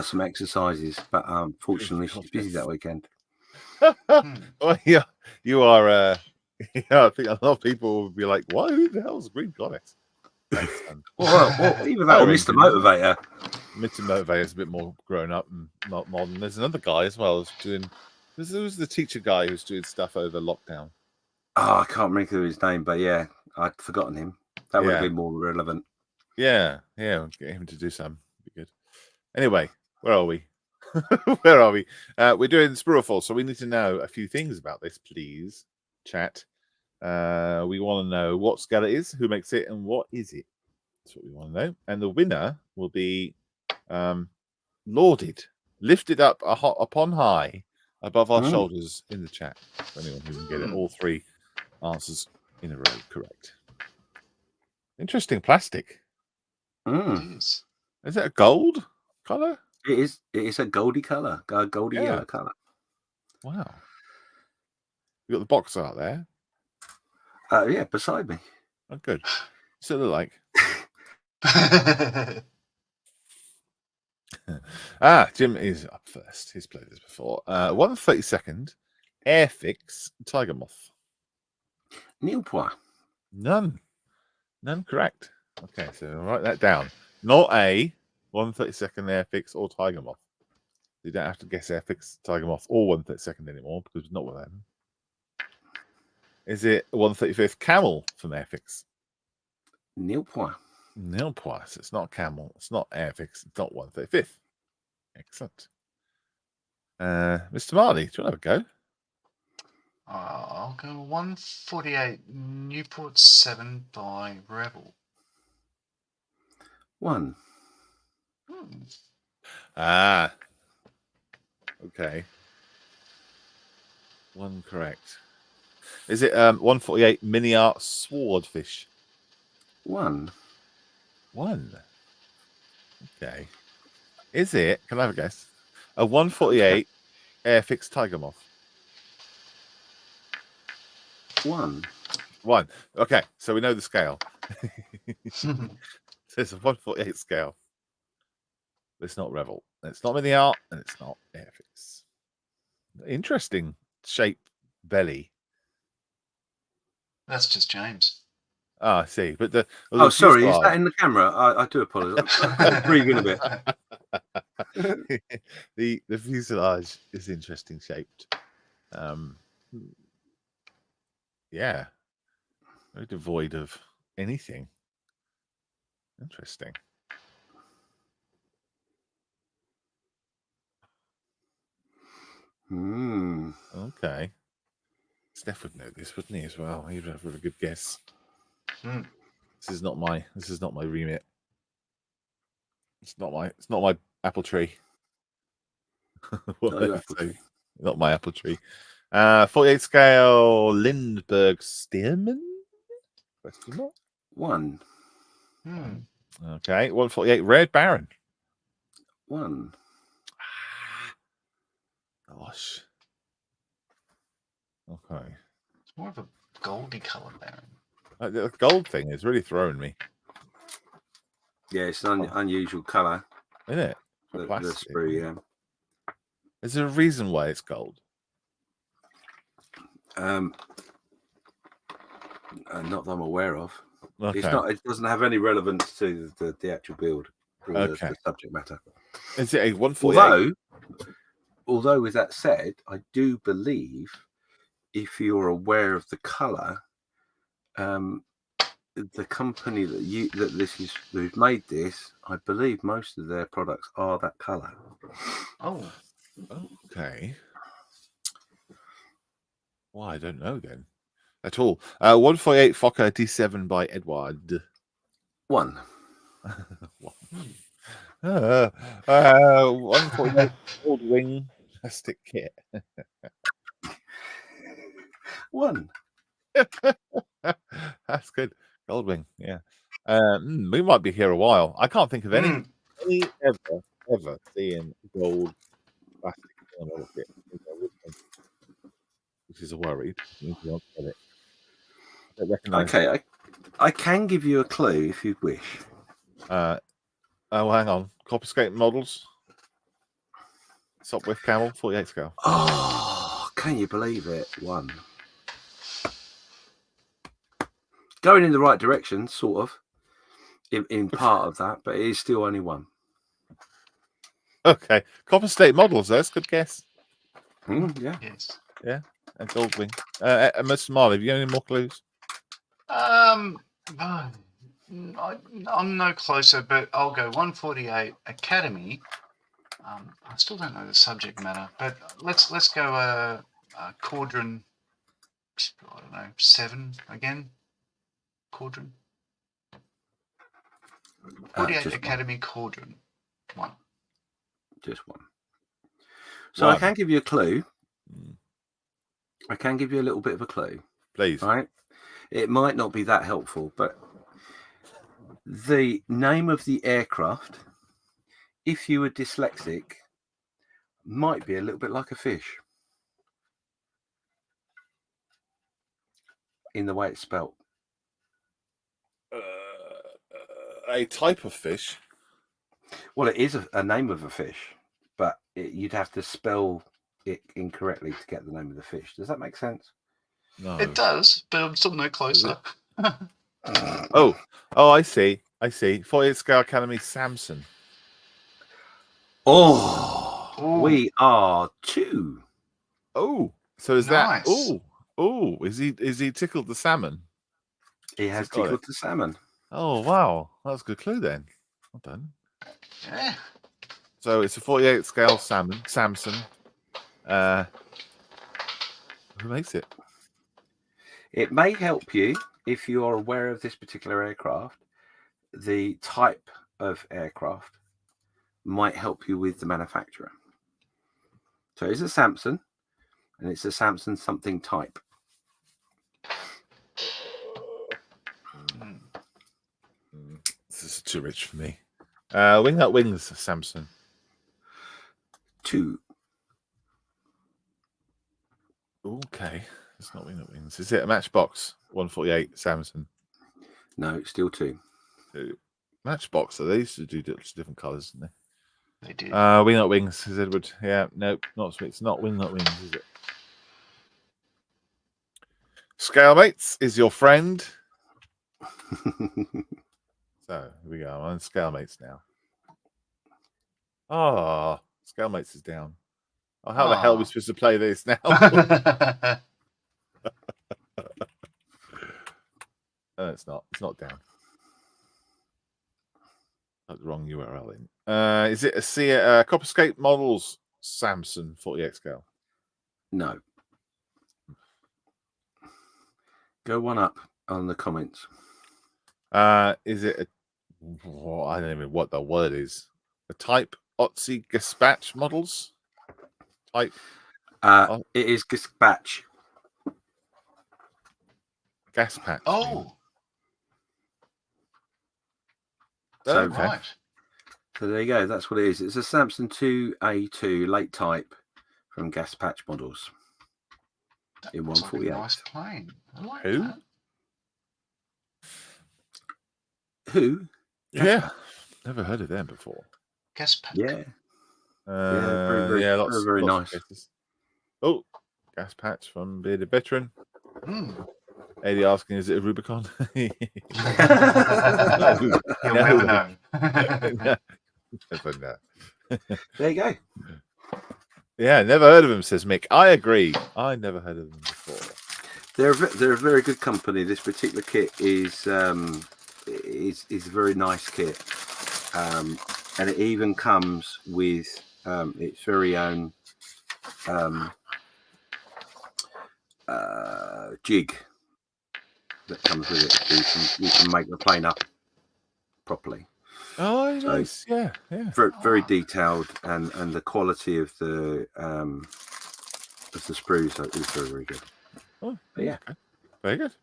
some exercises, but unfortunately she's busy that weekend. Oh, yeah, you are. I think a lot of people would be like, "Why? Who the hell is Green Goddess?" Well, either that or Mr. Motivator. Mr. Motivator is a bit more grown up and not modern. There's another guy as well who's doing. Who's the teacher guy who's doing stuff over lockdown? Oh, I can't remember his name, but yeah, I'd forgotten him. That would have been more relevant. Yeah, we'll get him to do some. Be good. Anyway, where are we? Where are we? We're doing sprue or false, so we need to know a few things about this, please. Chat. We want to know what scale it is, who makes it, and what is it. That's what we want to know. And the winner will be lauded, lifted up upon high above our shoulders in the chat. For anyone who can get it, all three answers in a row correct. Interesting plastic. Is it a gold color? It is. It is a goldy color, goldy yellow color. Wow. You got the box art there. Yeah, beside me. Oh, good. Still look like. Jim is up first. He's played this before. 132nd Airfix Tiger Moth. Nil point. None correct. Okay, so write that down. Not a 132nd Airfix or Tiger Moth. You don't have to guess Airfix, Tiger Moth, or 132nd anymore because it's not one of them. Is it 135th Camel from Airfix? Nil point. Nil point. It's not Camel. It's not Airfix. It's not 135th. Excellent. Mr. Marley, do you want to have a go? I'll go 148 Newport 7 by Rebel. 1. Ah. Okay. 1 correct. Is it 148 Mini Art Swordfish? 1. 1. Okay. Is it, can I have a guess? A 148 Airfix Tiger Moth? 1. 1. Okay, so we know the scale. So it's a 148 scale. It's not Revel. It's not Mini Art, and it's not Airfix. Interesting shape belly. That's just James. Ah, I see. But the sorry, fuselage... is that in the camera? I do apologise. I'm breathing a bit. the fuselage is interesting shaped. Yeah, very devoid of anything. Interesting. Okay. Steph would know this, wouldn't he, as well? He'd have a good guess. This is not my remit. It's not my apple tree. Not my apple tree. 48 scale Lindbergh Stearman? Question mark? 1. Okay. 148 Red Baron. 1. Gosh. Okay. It's more of a goldy colour Baron. The gold thing is really throwing me. Yeah, it's an unusual colour. Isn't it? The Plastic. sprue, yeah. Is there a reason why it's gold? Not that I'm aware of. Okay. It doesn't have any relevance to the actual build or Okay. the subject matter. Is it a 148? Although with that said, I do believe if you're aware of the colour, the company who's made this, I believe most of their products are that colour. Oh. Okay. Well, I don't know then at all. 148 Fokker D7 by Edward. 1. 148 Gold Wing plastic kit. 1. That's good. Goldwing, yeah. We might be here a while. I can't think of any ever seeing gold plastic kit, which is a worry. Okay, I can give you a clue if you wish. Oh, hang on. Copperscape models. Sopwith Camel, 48 scale. Oh, can you believe it? 1. Going in the right direction, sort of, in part of that, but it is still only 1. Okay. Copper State models, that's a good guess. Yeah. Yes. Yeah. And Goldwing. Mr. Marley, have you got any more clues? I'm no closer, but I'll go 148 Academy. I still don't know the subject matter, but let's go Cauldron. I don't know, 7 again. Cauldron. 48 Academy 1. Cauldron 1. Just 1. So I can give you a clue. I can give you a little bit of a clue. Please. All right. It might not be that helpful, but the name of the aircraft, if you were dyslexic, might be a little bit like a fish in the way it's spelt. A type of fish. Well, it is a name of a fish, but you'd have to spell it incorrectly to get the name of the fish. Does that make sense? No. It does, but I'm still no closer. Oh, I see. 48 Scale Academy Samson. Oh, we are 2. Oh, so is nice. that? Oh, Oh, is he tickled the salmon? He has tickled the salmon. Oh wow, that's a good clue then. Well done. Yeah. So it's a 48 scale salmon, Samson. Who makes it? It may help you if you are aware of this particular aircraft. The type of aircraft might help you with the manufacturer. So it's a Samson, and it's a Samson something type. This is too rich for me. Wing That Wings, Samson. 2. Okay, it's not Wing That Wings. Is it a Matchbox 148 Samson? No, still 2. Matchbox. They used to do different colours, didn't They did. Wing That Wings, says Edward. Yeah, nope, not. It's not Wing That Wings, is it? Scalemates is your friend. So here we go. I'm on Scalemates now. Oh, Scalemates is down. Oh, how the hell are we supposed to play this now? No, it's not. It's not down. That's the wrong URL in. Is it a Copperscape Models Samson 48 scale? No. Go one up on the comments. Is it a... Well, I don't even know what the word is. A Type Otzi Gespatch Models? Type... It is Gespatch. Gas patch. Oh. So, okay. Right. So there you go. That's what it is. It's a Samson 2A2 late type from Gas Patch Models. In 148. Nice plane. I like Who? that. Who? Yeah. Never heard of them before. Gas pack. Yeah. Lots very of nice. cases. Oh, Gas Patch from Bearded Veteran. Mm. Eddie asking, is it a Rubicon? You'll never know. Never know. There you go. Yeah, never heard of him, says Mick. I agree. I never heard of them before. They're a very good company. This particular kit is a very nice kit, and it even comes with its very own jig that comes with it. So you can make the plane up properly. Oh, nice. Yeah. Very detailed, and the quality of the sprues is very, very good. Oh, but yeah, okay. Very good.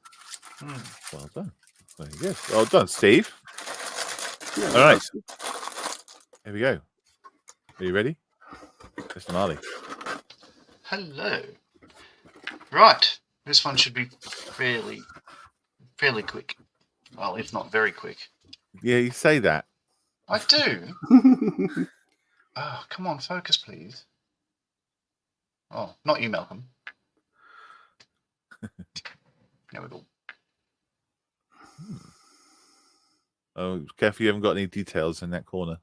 Well done. Very good. Well done, Steve. Yeah, all right. Here we go. Are you ready? Mr. Marley. Hello. Right. This one should be fairly quick. Well, if not very quick. Yeah, you say that. I do. Oh, come on, focus, please. Oh, not you, Malcolm. There we go. Oh, careful you haven't got any details in that corner.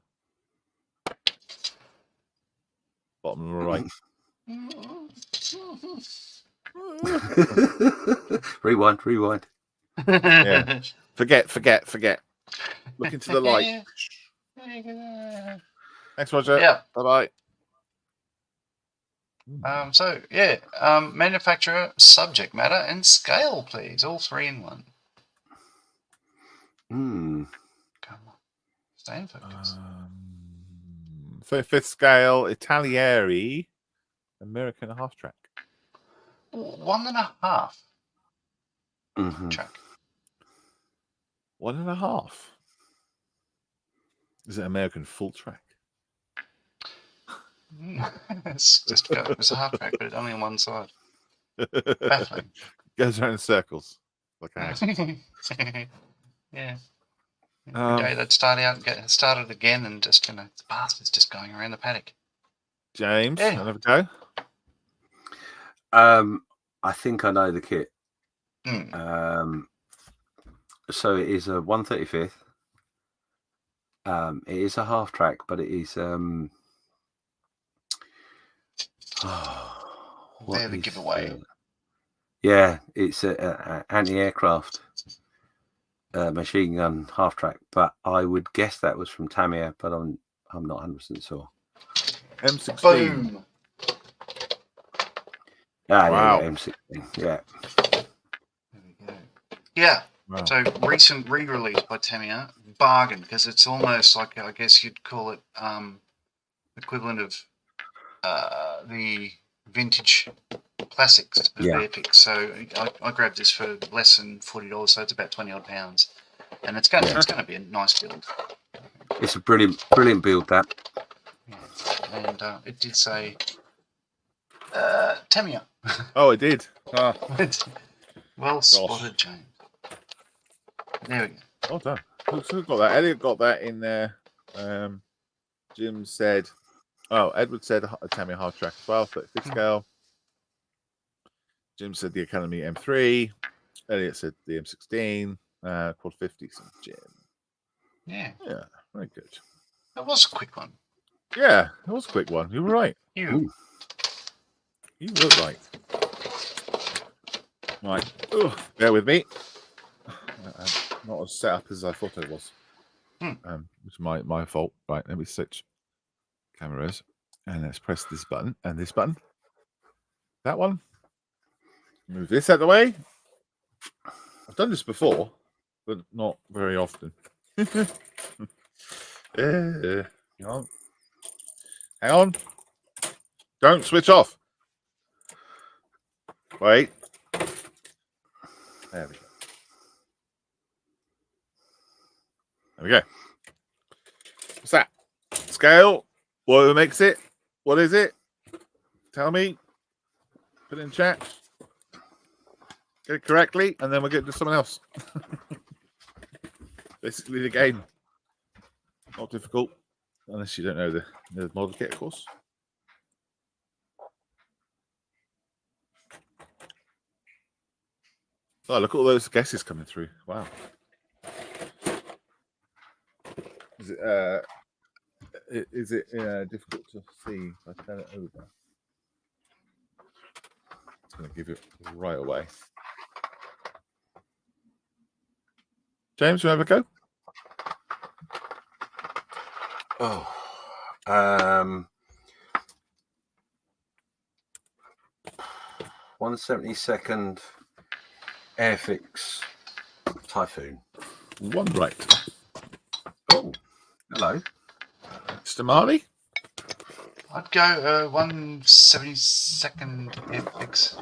Bottom right. Rewind. Yeah. Forget. Look into the light. Thanks, Roger. Yeah. Bye-bye. Manufacturer, subject matter, and scale, please. All 3 in 1. Come on. Stay in focus. 5th scale, Italieri, American half track. 1.5. Track. 1.5. Is it American full track? It's a half track, but only on one side. Baffling. Goes around in circles. Like a yeah. Every day they'd start out and get started again, and just the bastard's just going around the paddock. James, another go. I think I know the kit. So it is a 135th. It is a half track, but it is They're the giveaway. Yeah, it's a anti-aircraft machine gun half track, but I would guess that was from Tamiya, but I'm not 100% sure. M16. Boom. Wow. Yeah, M16. Yeah. There we go. Yeah. Wow. So recent re-release by Tamiya, bargain, because it's almost like, I guess you'd call it equivalent of the vintage classics of Airfix. So I grabbed this for less than $40, so it's about 20 odd pounds, and it's going to be a nice build. It's a brilliant build, that. Yeah. And it did say Tamiya. Oh, it did. Ah. Well spotted, James. There we go. Well done. Who got that? Elliot got that in there. Jim said, Edward said a Tamiya hard track as well, 35th scale. Jim said the Academy M3. Elliot said the M16. Quad 50. Jim. Yeah. Yeah, very good. That was a quick one. Yeah, it was a quick one. You were right. You were right. Right. Ugh, bear with me. Not as set up as I thought I was. Which is my fault. Right, let me switch cameras. And let's press this button and this button. That one. Move this out of the way. I've done this before, but not very often. Hang on. Hang on. Don't switch off. Wait. There we go. There we go. What's that? Scale. What makes it? What is it? Tell me. Put it in chat. Get it correctly, and then we'll get to someone else. Basically the game. Not difficult. Unless you don't know the model kit, of course. Oh, look at all those guesses coming through. Wow. Is it difficult to see if I turn it over? It's going to give it right away. James, you have a go? Oh. 172nd Airfix Typhoon. One right. Oh, hello. Mr. Marley? I'd go 172nd Airfix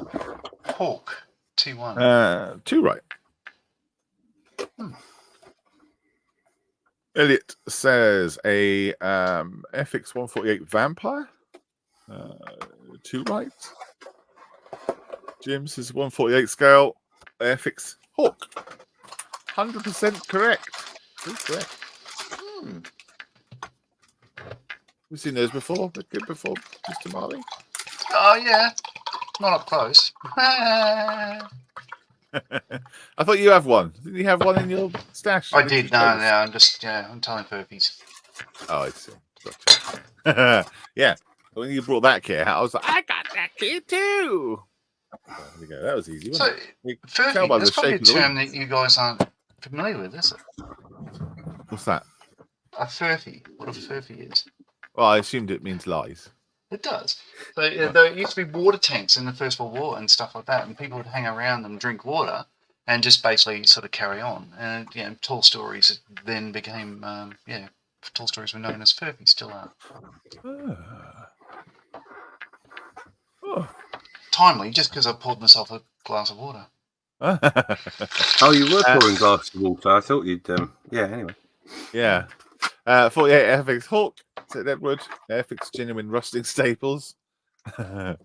Hawk T1. Two right. Elliot says a FX 148 Vampire. Two right. Jim says 148 scale FX Hawk. 100% correct. Correct. We've seen those before. They're good before, Mr. Marley. Oh yeah, not up close. I thought you have one. Didn't you have one in your stash? I did. No, I'm just I'm telling Furbies. Oh, I see. Gotcha. Yeah. When you brought that kit out, I was like, I got that kit too. There we go. That was easy. So, Furby, that's probably a term that you guys aren't familiar with, is it? What's that? A furphy. What a furphy is. Well, I assumed it means lies. It does. So there used to be water tanks in the First World War and stuff like that, and people would hang around them, drink water, and just basically sort of carry on. And tall stories then became tall stories were known as furphy, still are. Timely, just because I poured myself a glass of water. Oh, you were pouring glasses of water. I thought you'd. Anyway. Yeah. 48 Airfix Hawk, said Edward. Airfix genuine rusting staples. And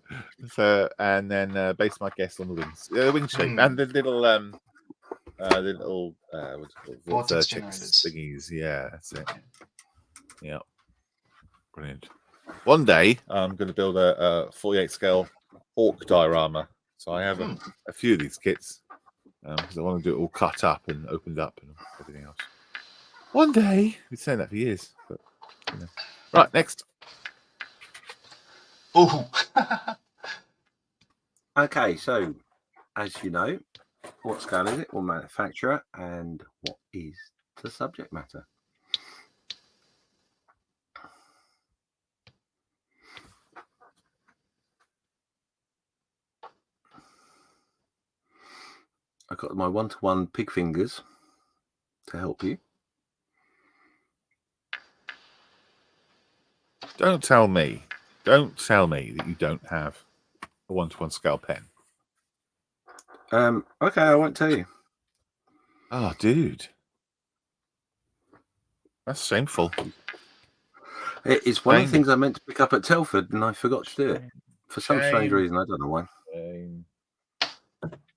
then based my guess on the wings, the wing shape, and the little vortex generators thingies. Yeah, that's it. Yeah, brilliant. One day I'm going to build a 48 scale Hawk diorama. So I have a few of these kits because I want to do it all cut up and opened up and everything else. One day, we've been saying that for years. But, Right, next. Oh. Okay, so as you know, what scale is it? What manufacturer? And what is the subject matter? I've got my 1-to-1 pig fingers to help you. Don't tell me that you don't have a 1-to-1 scale pen. Okay, I won't tell you. Oh, dude. That's shameful. It's one of the things I meant to pick up at Telford, and I forgot to do it. For some strange reason, I don't know why.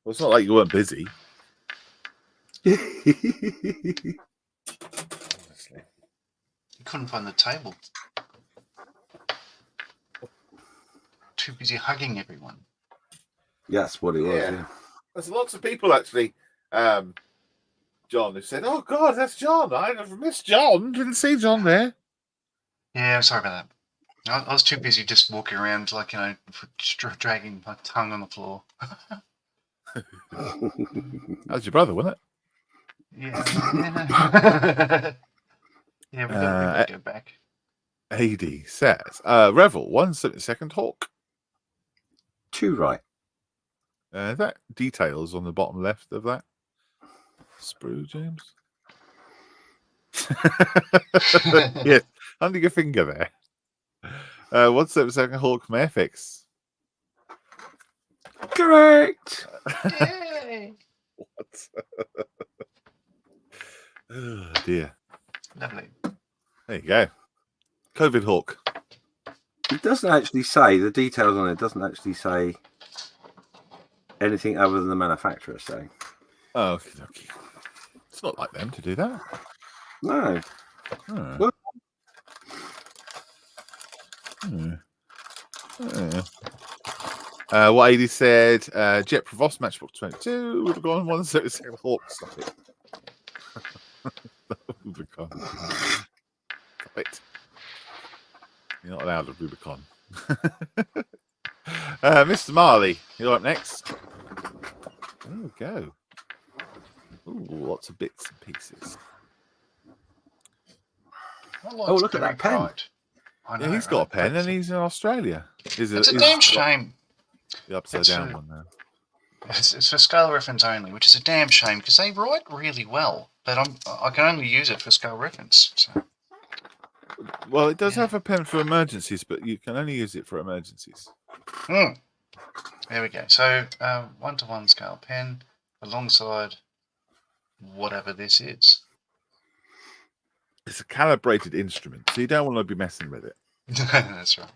Well, it's not like you weren't busy. You couldn't find the table. Too busy hugging everyone. Yeah, that's what it was, yeah. There's lots of people, actually, John, who said, oh, God, that's John. I've missed John. Didn't see John there. Yeah, I'm sorry about that. I was too busy just walking around, like, dragging my tongue on the floor. That was your brother, wasn't it? Yeah. Yeah, we got to go back. AD says, Revel, 1/72 Hawk. 2 right. That details on the bottom left of that. Sprue, James. Yes, under your finger there. 1/72 Hawk from Airfix. Correct. Yay! What? Oh, dear. Lovely. There you go. COVID Hawk. It doesn't actually say, the details on it doesn't actually say anything other than the manufacturer saying. Oh, okay. It's not like them to do that. No. Oh. What AD said, Jet Provost Matchbook 22 would have gone 1/72 Hawk. Stop it. Rubicon. Stop it. You're not allowed a Rubicon. Mr. Marley, you're up next. There we go. Ooh, lots of bits and pieces. Oh, look at that pen. Yeah, he's got a pen and he's in Australia. It's a damn shame. The upside down one now. It's for scale reference only, which is a damn shame because they write really well, but I can only use it for scale reference. So. Well, it does have a pen for emergencies, but you can only use it for emergencies. There we go. So 1-to-1 scale pen alongside whatever this is. It's a calibrated instrument, so you don't want to be messing with it. That's right.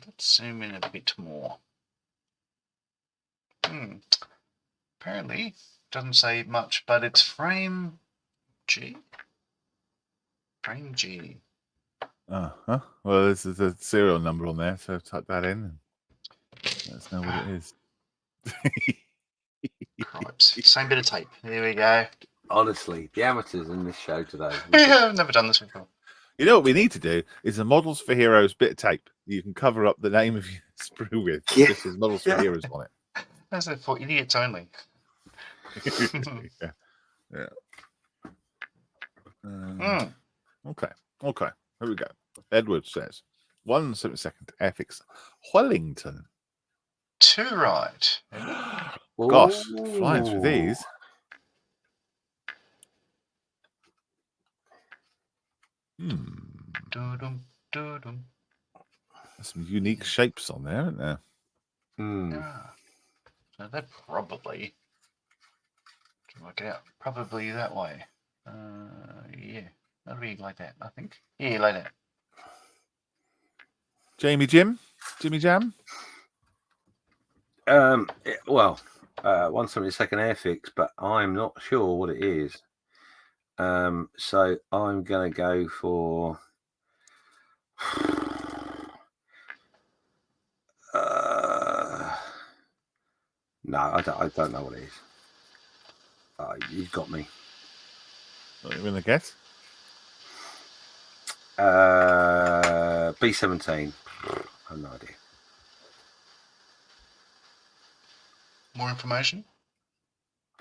Let's zoom in a bit more. Apparently, doesn't say much, but it's frame G. Frame G. Well, there's a serial number on there, so type that in and let us know what it is. Cripes. Same bit of tape. There we go. Honestly, the amateurs in this show today. I've never done this before. You know what we need to do is a Models for Heroes bit of tape you can cover up the name of your sprue with. Yeah. This is Models for Heroes on it. That's it for idiots only. Yeah. Okay. Here we go. Edward says 1/72 Airfix Wellington. 2 right. Gosh, flying through these. There's some unique shapes on there, aren't there? So they're probably, to work it out, probably that way. Yeah, that'll be like that, I think. Yeah, like that. Jimmy Jam? 1/72 Airfix, but I'm not sure what it is. So I'm gonna go for no, I don't know what it is. You've got me. What are you going to guess? B17. I have no idea. More information?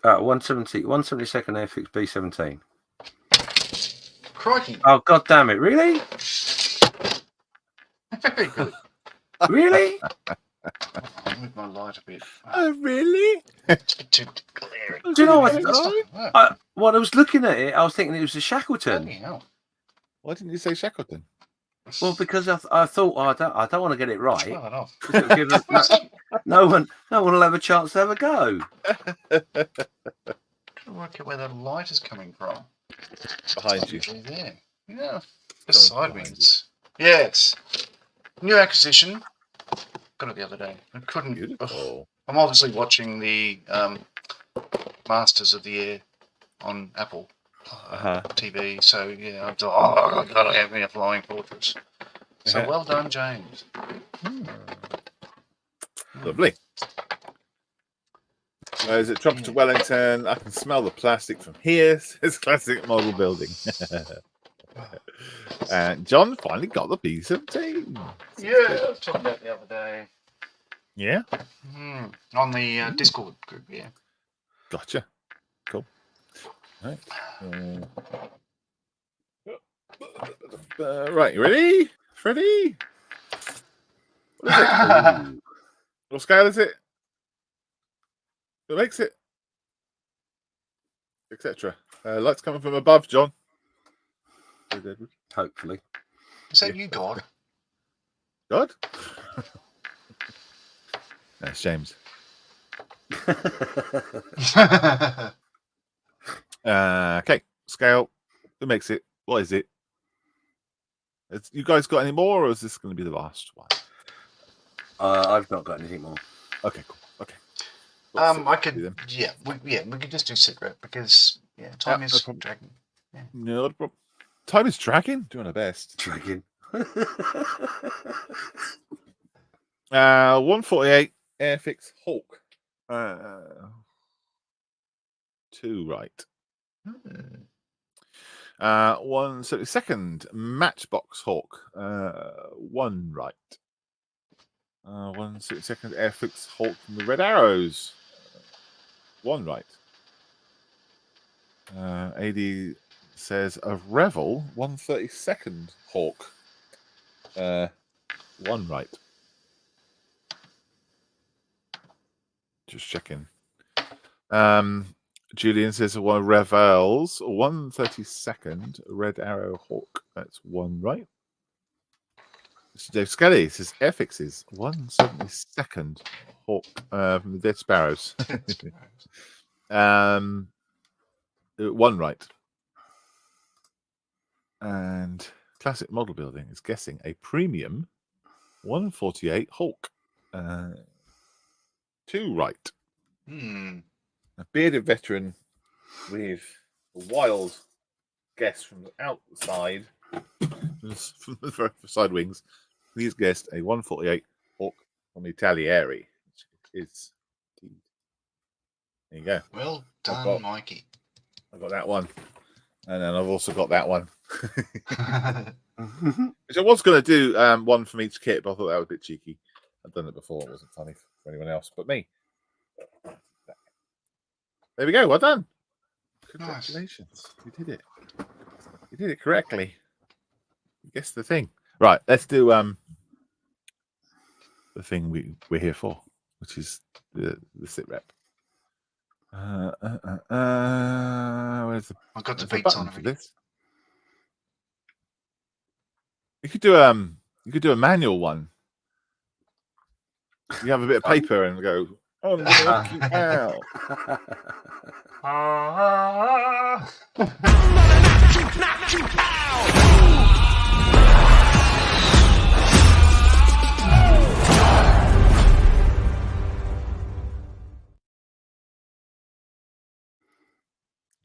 172nd Airfix B17. Crikey. Oh, God damn it. Really? Very good. Really? I'll move my light a bit. Oh, really? It's a bit too glaring. Do you know what? It's not gonna work. When I was looking at it, I was thinking it was a Shackleton. Bloody hell. Why didn't you say Shackleton? Well, because I thought I don't want to get it right. Well enough. No one will have a chance to have a go. Trying to work out where that light is coming from. Behind you. There. Yeah. Beside me. It's new acquisition. Got it the other day. I couldn't. Beautiful. I'm obviously watching the Masters of the Air on Apple TV. So yeah, I thought, oh God, I have me a flying fortress. So well done, James. Lovely. As it drops to Wellington, I can smell the plastic from here. It's classic model building. And John finally got the B17. Yeah, I was talking about the other day. Yeah? On the Discord group, yeah. Gotcha. Cool. Right. Right, you ready? Ready? What is it? What scale is it? What makes it? Etc. Lights coming from above, John. Hopefully. Is that you, God? God? That's James. Okay. Scale. Who makes it? What is it? You guys got any more, or is this going to be the last one? I've not got anything more. Okay, cool. Okay. I could. Yeah, we could just do sit rep because time is dragging. Yeah. No problem. Time is dragging. Doing our best. Dragging. 148 Airfix Hawk. 2 right. 172nd Matchbox Hawk. 1 right. 172nd Airfix Hawk from the Red Arrows. 1 right. AD says a Revel 132nd Hawk. 1 right. Just checking. Julian says one Revels 132nd Red Arrow Hawk. That's 1 right. Mr. Dave Skelly says Airfixes 172nd Hawk from the Dead Sparrows. 1 right. And Classic Model Building is guessing a premium 148 Hawk. 2 right. A bearded veteran with a wild guess from the outside, from the side wings. He's guessed a 148 Hawk from Italieri, which is. There you go. Well done, Mikey. I've got that one. And then I've also got that one. Which I was going to do one from each kit, but I thought that was a bit cheeky. I've done it before. It wasn't funny for anyone else but me. There we go. Well done. Congratulations. Nice. You did it. You did it correctly. You guessed the thing. Right. Let's do the thing we're here for, which is the sit rep. Where's I've got the beats on for this? You could do a manual one. You have a bit of paper and go, oh, I'm gonna knock you out.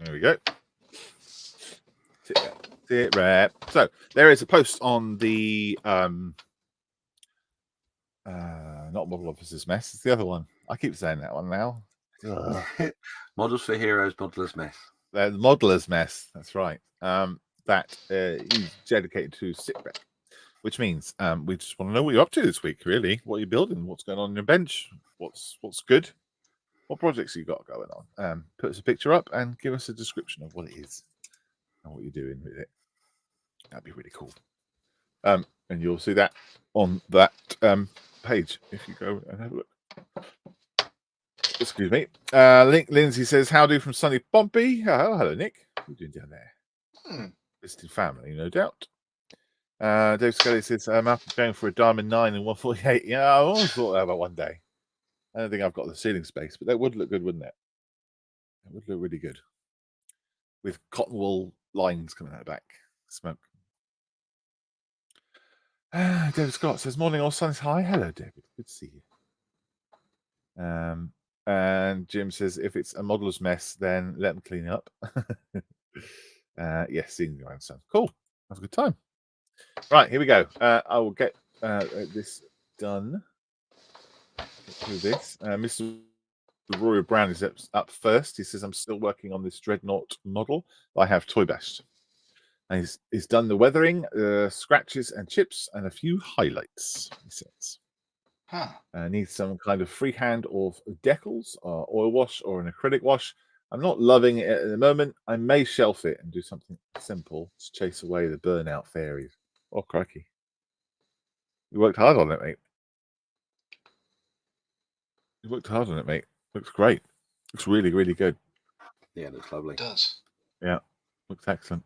There we go. Sit rep. So there is a post on the not Model Officers Mess, it's the other one. I keep saying that one now. Models for Heroes, Modelers Mess. The Modelers Mess, that's right. That is dedicated to sit rep, which means we just want to know what you're up to this week, really. What are you building? What's going on your bench? What's good? what projects you got going on. Put us a picture up and give us a description of what it is and what you're doing with it. That'd be really cool. And you'll see that on that page if you go and have a look. Excuse me. Lindsay says, "Howdy from sunny Pompey." Oh, hello, Nick. What are you doing down there? Visiting family, no doubt. Dave Scully says, "I'm up going for a Diamond 9 and 148." Yeah, I always thought that about one day. I don't think I've got the ceiling space, but that would look good, wouldn't it? It would look really good with cotton wool lines coming out the back. Smoke. David Scott says, "Morning, all suns high." Hello, David. Good to see you. And Jim says, "If it's a modeller's mess, then let them clean up." Yes, seeing the grandson. Cool. Have a good time. Right, here we go. I will get this done. Through this. Mr. Rory Brown is up first. He says, "I'm still working on this Dreadnought model I have toy bashed. And he's done the weathering, scratches and chips, and a few highlights," he says. Needs some kind of freehand of decals, oil wash, or an acrylic wash. I'm not loving it at the moment. I may shelf it and do something simple to chase away the burnout fairies. Oh, crikey. You worked hard on it, mate. You worked hard on it, mate. Looks great. Looks really, really good. Yeah, it looks lovely. It does. Yeah, looks excellent.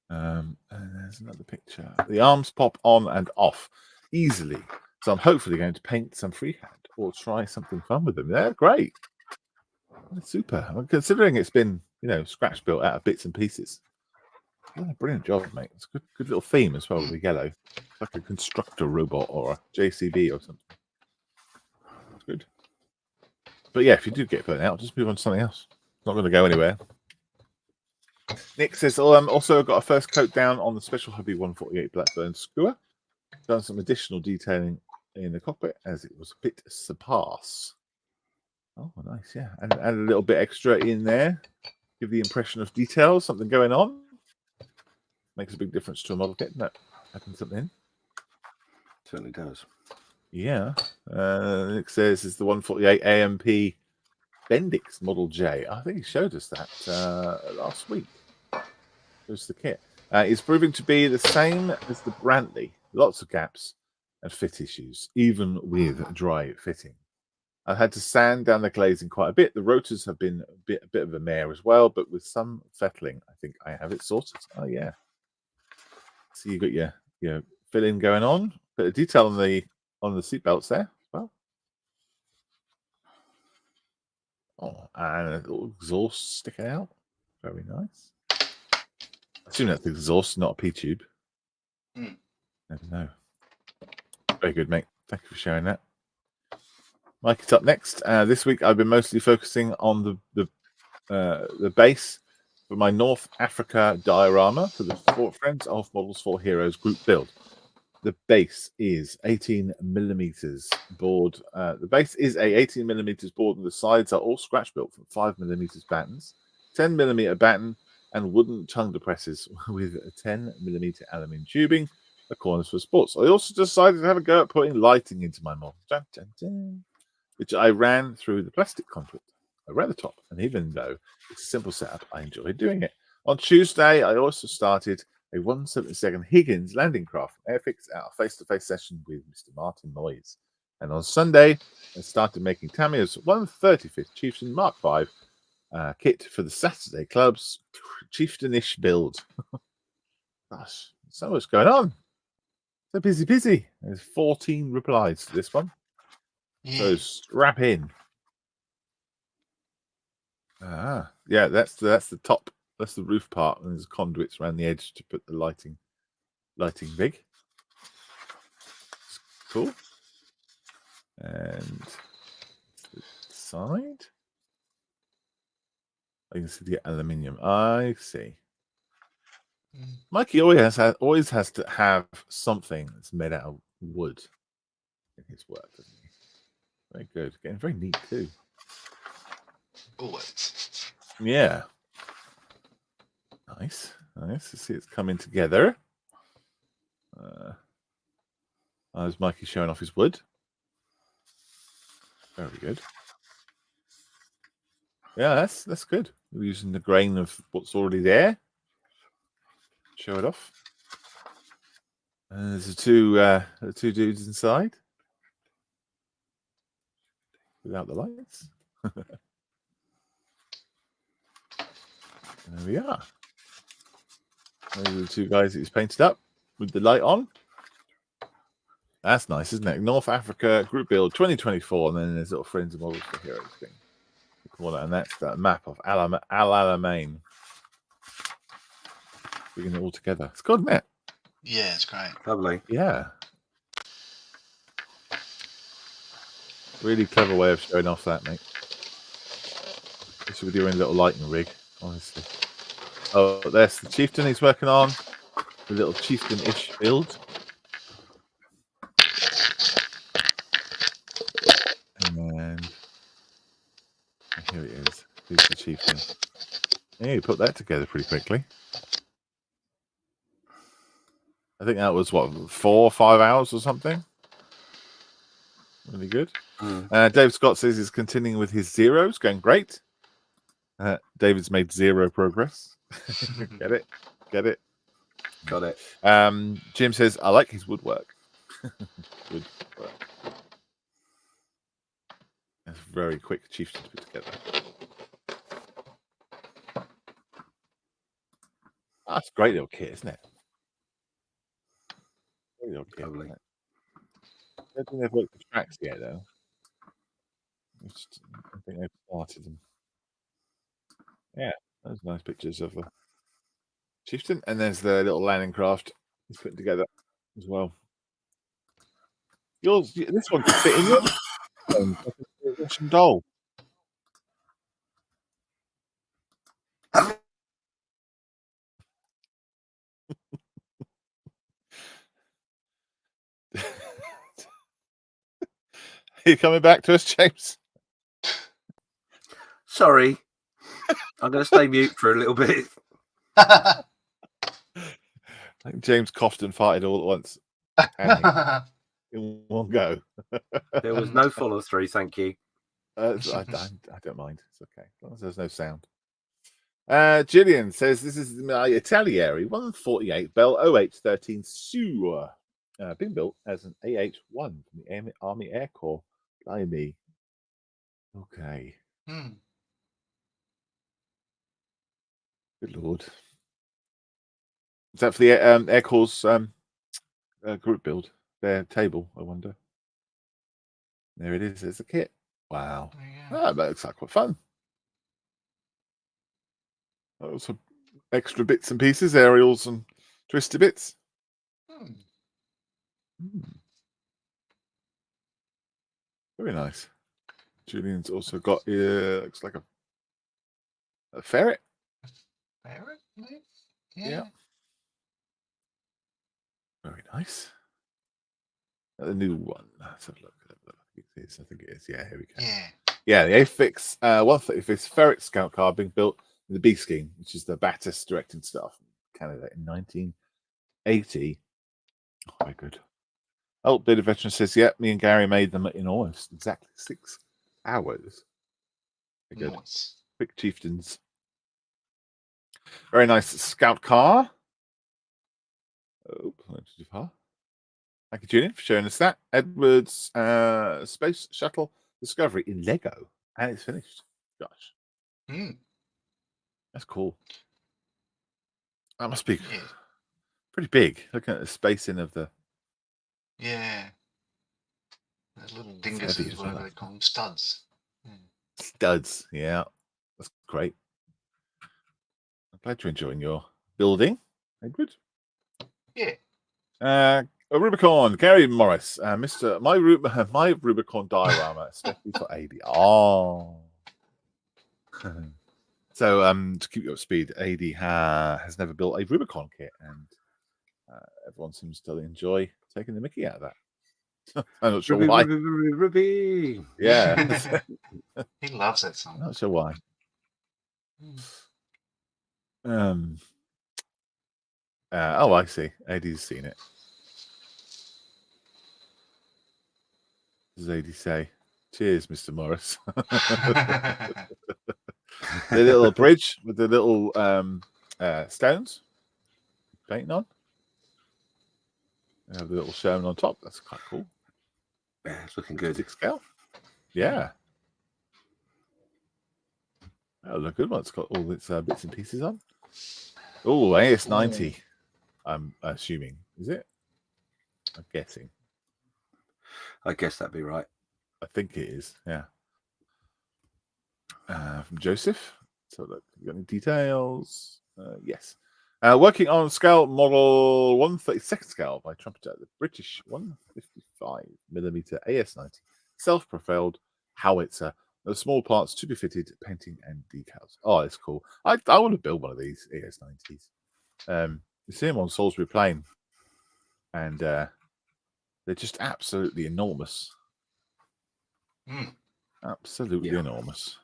And there's another picture. The arms pop on and off easily. So I'm hopefully going to paint some freehand or try something fun with them. They're great. That's super. I'm considering it's been, scratch built out of bits and pieces. You've done a brilliant job, mate. It's a good little theme as well with the yellow. It's like a constructor robot or a JCB or something. It's good. But yeah, if you do get burnt out, just move on to something else. It's not going to go anywhere. Nick says, also got a first coat down on the Special Hobby 148 Blackburn Skua. Done some additional detailing in the cockpit as it was a bit sparse. Oh, nice, yeah. And add a little bit extra in there. Give the impression of detail, something going on. Makes a big difference to a model kit, doesn't it? Adding something in. Certainly does. Yeah. Nick says it's the 148 AMP Bendix Model J. I think he showed us that last week. There's the kit. It's proving to be the same as the Brantley. Lots of gaps and fit issues, even with dry fitting. I've had to sand down the glazing quite a bit. The rotors have been a bit of a mare as well, but with some fettling, I think I have it sorted. Oh yeah. So you got your filling going on. Bit of detail on the seat belts there as well. Oh, and a little exhaust sticking out. Very nice. I assume that's the exhaust, not a P tube. Never know. Very good, mate. Thank you for sharing that. Mike's up next. This week I've been mostly focusing on the base for my North Africa diorama for the Sport Friends of Models for Heroes group build. The base is 18mm board. The base is a 18mm board, and the sides are all scratch built from 5mm battens, 10mm batten, and wooden tongue depressors with a 10mm aluminium tubing. The corners for sports. I also decided to have a go at putting lighting into my model, which I ran through the plastic conduit around the top. And even though it's a simple setup, I enjoyed doing it. On Tuesday, I also started a 172nd Higgins landing craft airfix at a face-to-face session with Mr. Martin Moyes. And on Sunday, I started making Tamiya's 135th Chieftain Mark V kit for the Saturday Club's Chieftainish build. Gosh, so much going on. So busy. There's 14 replies to this one. Yeah. So strap in. Yeah, that's the top. That's the roof part, and there's conduits around the edge to put the lighting rig. Cool. And the side. I can see the aluminium. I see. Mikey always has to have something that's made out of wood in his work, doesn't he? Very good. Getting very neat too. Always. Yeah. Nice. To see it's coming together. There's Mikey showing off his wood. Very good. Yeah, that's good. We're using the grain of what's already there. Show it off. And there's the two dudes inside without the lights. There we are. Those are the two guys that he's painted up with the light on. That's nice, isn't it? North Africa Group Build 2024, and then there's little friends and models for heroes thing. And that's that map of Al Alamein. Bringing it all together. It's good, isn't it? Yeah, it's great. Lovely. Yeah. Really clever way of showing off that, mate. Especially with your own little lighting rig, honestly. Oh, there's the chieftain he's working on. The little chieftain-ish build. And here it is. Here's the chieftain. Yeah, you put that together pretty quickly. I think that was, what, 4 or 5 hours or something? Really good. Dave Scott says he's continuing with his zeros, going great. David's made 0 progress. Get it? Get it? Got it. Jim says, I like his woodwork. Woodwork. That's very quick chieftain to put together. That's a great little kit, isn't it? Great little kit. Lovely. I don't think they've worked the tracks yet, though. I think they've started them. Yeah, those nice pictures of the chieftain. And there's the little landing craft he's putting together as well. This one could fit in your Russian doll. Are you coming back to us, James? Sorry. I'm going to stay mute for a little bit. I think James coughed and farted all at once. In one go. There was no follow through, thank you. I don't mind. It's okay. As long as there's no sound. Gillian says this is my Italieri 148 Bell OH13 Sewer. Being built as an AH1 from the Army Air Corps. Blimey. Okay. Good Lord. Is that for the Air Corps group build? Their table, I wonder. There it is. There's the kit. Wow. That looks like quite fun. Some extra bits and pieces, aerials and twisty bits. Very nice. Julian's also got looks like a ferret. Ferret? Yeah. Very nice. The new one. Let's have a look. I think it is. Yeah, here we go. Yeah, the AFIX 135th Ferret Scout car being built in the B scheme, which is the Battis directing staff in Canada in 1980. Oh, very good. Oh, Bit of Veteran says, yeah, me and Gary made them in almost exactly 6 hours. Very good. Nice. Quick chieftains. Very nice scout car. Oh, not too far. Thank you, Julian, for showing us that. Edwards Space Shuttle Discovery in Lego. And it's finished. Gosh. That's cool. That must be pretty big. Looking at the spacing of the... Yeah. Those little dinguses, whatever they call them. Studs. Studs, yeah. That's great. I'm glad you're enjoying your building, Edward. Yeah. A Rubicon, Gary Morris, my Rubicon diorama, especially for AD. Oh, so to keep you up to speed, AD has never built a Rubicon kit, and everyone seems to enjoy taking the mickey out of that. I'm not sure why. Ruby. Yeah, he loves that song. I'm not sure why. Oh, I see. AD's seen it. What does AD say? Cheers, Mr. Morris. The little bridge with the little stones painting on. They have the little Sherman on top. That's quite cool. Yeah, it's looking good. Big scale. Yeah. Oh, look good one. It's got all its bits and pieces on. Oh, AS90. I'm assuming. Is it? I'm guessing. I guess that'd be right. I think it is. Yeah. From Joseph. So look, you got any details? Yes. Working on scale model 132nd scale by Trumpeter, the British 155mm AS90 self-propelled howitzer. The small parts to be fitted, painting and decals. Oh, it's cool. I want to build one of these AS90s. You see them on Salisbury Plain, and they're just absolutely enormous. Absolutely enormous.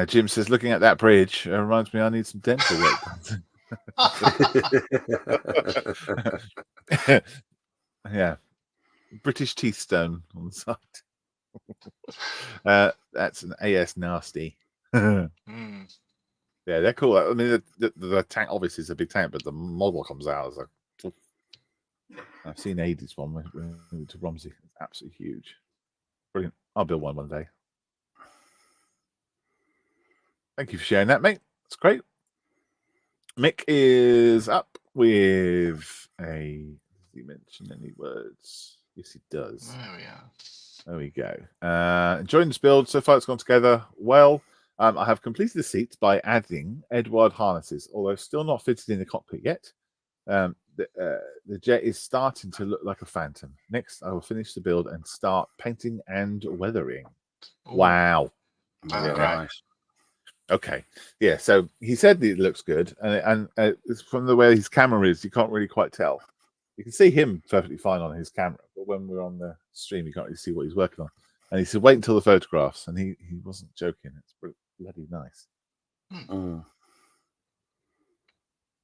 Jim says, looking at that bridge reminds me I need some dental work done. Yeah. British teeth stone on the side. That's an AS nasty. Yeah, they're cool. I mean, the tank obviously is a big tank, but the model comes out as like, I've seen Aidy's one to Romsey. It's absolutely huge. Brilliant. I'll build one day. Thank you for sharing that, mate. That's great. Mick is up with a. Does he mention any words? Yes, he does. There we are. There we go. Enjoying this build. So far, it's gone together well. I have completed the seats by adding Edward harnesses, although still not fitted in the cockpit yet. The jet is starting to look like a phantom. Next, I will finish the build and start painting and weathering. Ooh. Wow. Yeah, nice. Okay. Yeah, so he said it looks good, and from the way his camera is, you can't really quite tell. You can see him perfectly fine on his camera, but when we're on the stream, you can't really see what he's working on. And he said, wait until the photographs, and he wasn't joking. It's bloody nice.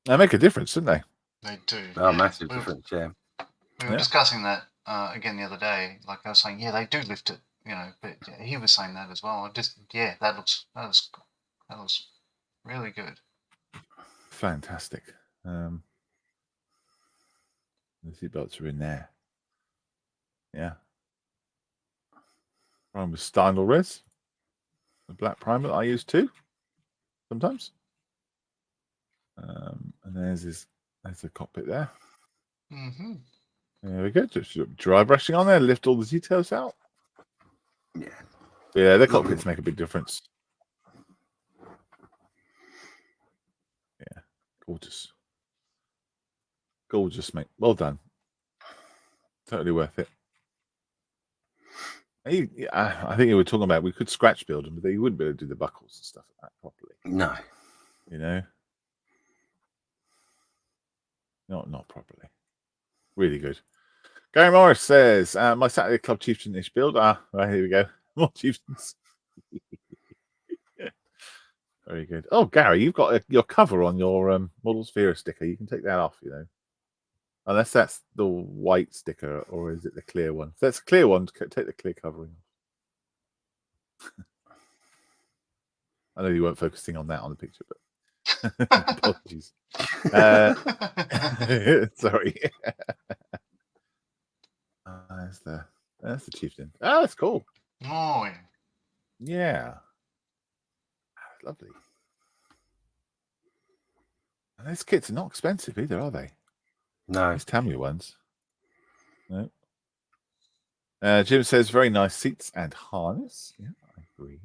They make a difference, don't they? They do. Oh, massive difference, yeah. We were discussing that again the other day. Like I was saying, yeah, they do lift it, but he was saying that as well. That looks really good. Fantastic. The seatbelts are in there. Yeah. Prime with Steinl Res. The black primer that I use too. Sometimes. And there's the cockpit there. There we go. Just dry brushing on there. Lift all the details out. Yeah, the cockpits make a big difference. Yeah, gorgeous. Gorgeous, mate. Well done. Totally worth it. I think you were talking about we could scratch build them, but you wouldn't be able to do the buckles and stuff like that properly. No. Not properly. Really good. Gary Morris says, my Saturday Club Chieftain-ish build. Right, here we go. More Chieftains. Very good. Oh, Gary, you've got your cover on your Model Sphere sticker. You can take that off, Unless that's the white sticker, or is it the clear one? If that's a clear one, take the clear covering off. I know you weren't focusing on that on the picture, but apologies. Sorry. That's the chieftain. Oh, that's cool. Oh, yeah. Lovely. And those kits are not expensive either, are they? No. These Tamiya ones. No. Jim says, very nice seats and harness. Yeah, I agree.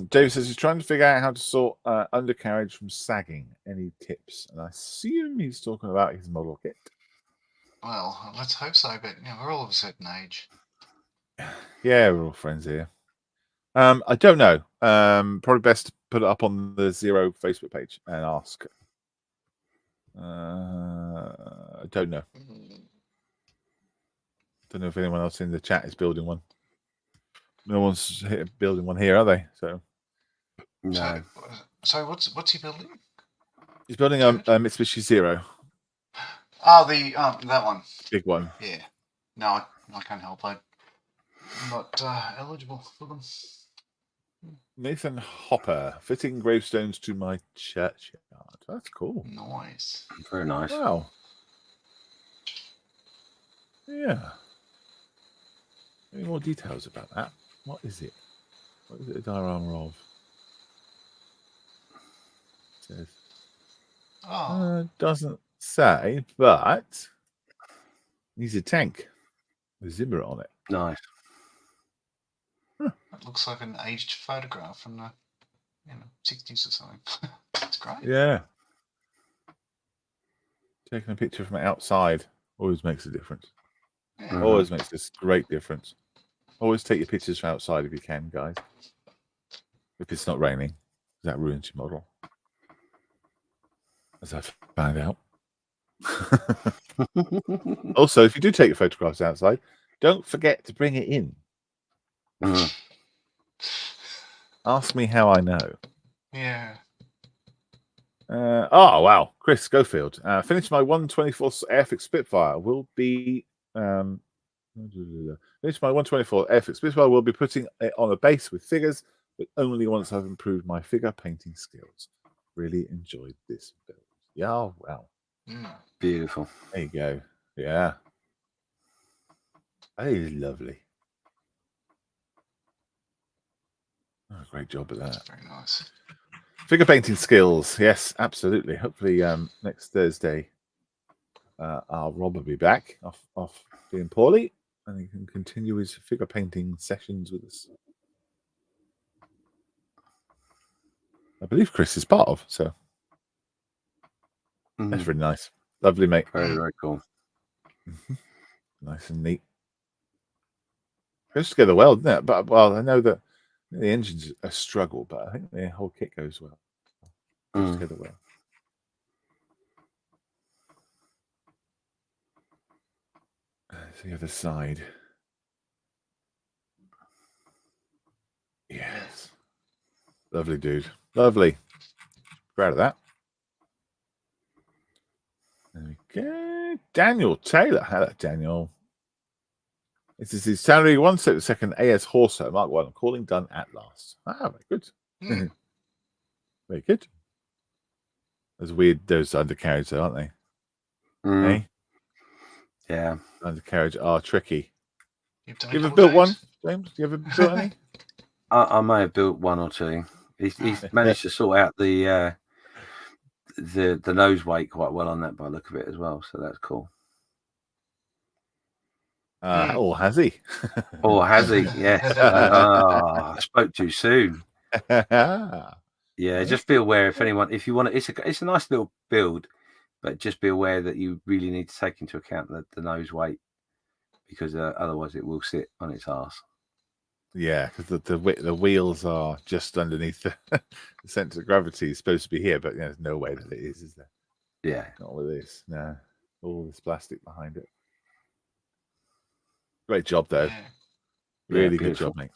Dave says he's trying to figure out how to sort undercarriage from sagging. Any tips? And I assume he's talking about his model kit. Well, let's hope so, but we're all of a certain age. Yeah, we're all friends here. I don't know. Probably best to put it up on the Zero Facebook page and ask. I don't know. Don't know if anyone else in the chat is building one. No one's building one here, are they? So no. So what's he building? He's building a Mitsubishi Zero. Oh, that one. Big one. Yeah. No, I can't help. not eligible for them. Nathan Hopper, fitting gravestones to my churchyard. That's cool. Nice. Very nice. Wow. Yeah. Any more details about that? What is it? What is it a diorama of? It says. Doesn't say, but he's a tank with Zimmer on it. Nice. It looks like an aged photograph from the 60s or something. It's great. Yeah. Taking a picture from outside always makes a difference. Yeah. Always makes this great difference. Always take your pictures from outside if you can, guys. If it's not raining, that ruins your model. As I found out. Also, if you do take your photographs outside, don't forget to bring it in. Ask me how I know. Yeah. Oh, wow. Chris Schofield. Finish my 124 Airfix Spitfire. Will be... finish my 124 Airfix Spitfire. Will be putting it on a base with figures, but only once I've improved my figure painting skills. Really enjoyed this build. Yeah, wow. Beautiful. There you go. Yeah. That is lovely. Oh, great job at that. Very nice. Figure painting skills. Yes, absolutely. Hopefully next Thursday our Rob will be back off being poorly and he can continue his figure painting sessions with us. I believe Chris is part of, so that's really nice. Lovely, mate. Very, very cool. Nice and neat. Goes together well, doesn't it? But I know that the engine's a struggle, but I think the whole kit goes well. Goes together well. That's the other side. Yes. Lovely, dude. Lovely. Proud of that. There we go. Daniel Taylor. Hello, Daniel. This is his salary 1/2 AS Horso Mark 1. Calling done at last. Ah, very good. Very good. Those weird, those undercarriages, though, aren't they? Hey? Yeah. Undercarriage are tricky. You ever built one, James? You ever built any? I may have built one or two. He's managed to sort out the nose weight quite well on that by the look of it as well, so that's cool. Oh, has he? Oh, has he? Yeah. I spoke too soon. Yeah, just be aware if you want to, it's a nice little build, but just be aware that you really need to take into account the nose weight because otherwise it will sit on its arse. Yeah, because the wheels are just underneath the center of gravity is supposed to be here, but there's no way that it is there? Yeah. Not with this. No. All this plastic behind it. Great job, though. Yeah. Really good job, mate.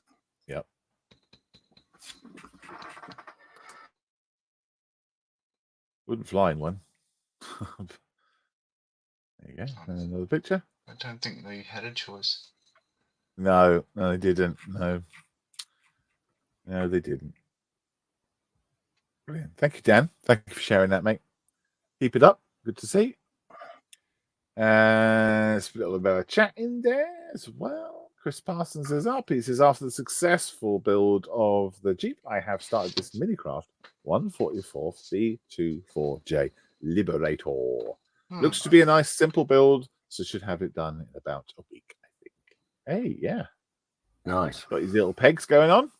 Yep. Wouldn't fly in one. There you go. And another picture. I don't think they had a choice. No, they didn't. No, they didn't. Brilliant. Thank you, Dan. Thank you for sharing that, mate. Keep it up. Good to see. It's a little bit of a chat in there as well. Chris Parsons says up. He says, after the successful build of the Jeep, I have started this minicraft 144 B24J Liberator. Looks to be a nice, simple build, so should have it done in about a week, I think. Hey, yeah. Nice. Got his little pegs going on.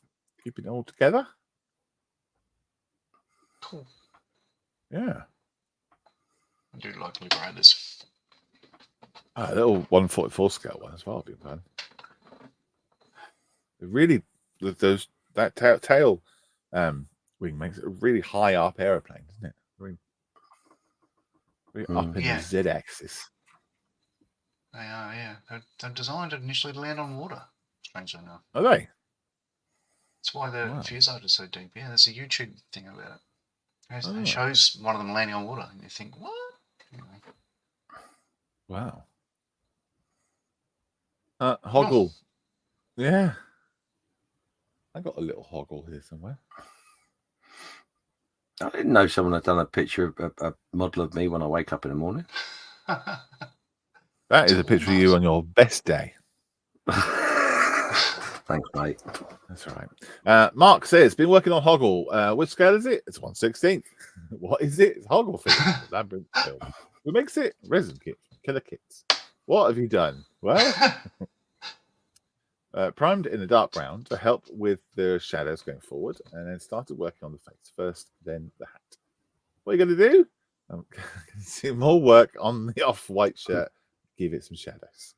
Keeping it all together. Cool. Yeah. I do like Liberators. A little 144 scale one as well would be fun. Really, that tail wing makes it a really high up aeroplane, doesn't it? Really up in the Z-axis. They are, yeah. They're designed initially to land on water, strangely enough. Are they? That's why the fuselage is so deep. Yeah, there's a YouTube thing about it. It shows one of them landing on water, and you think, what? Anyway. Wow. Hoggle. Yeah. I got a little hoggle here somewhere. I didn't know someone had done a picture of a model of me when I wake up in the morning. That is a picture of you on your best day. Thanks, mate. That's all right. Mark says, been working on Hoggle. Which scale is it? It's 1/16. What is it? It's Hoggle film. Labyrinth film. Who makes it? Resin Kit. Killer Kits. What have you done? Well, primed in a dark brown to help with the shadows going forward, and then started working on the face first, then the hat. What are you going to do? See more work on the off-white shirt. Give it some shadows.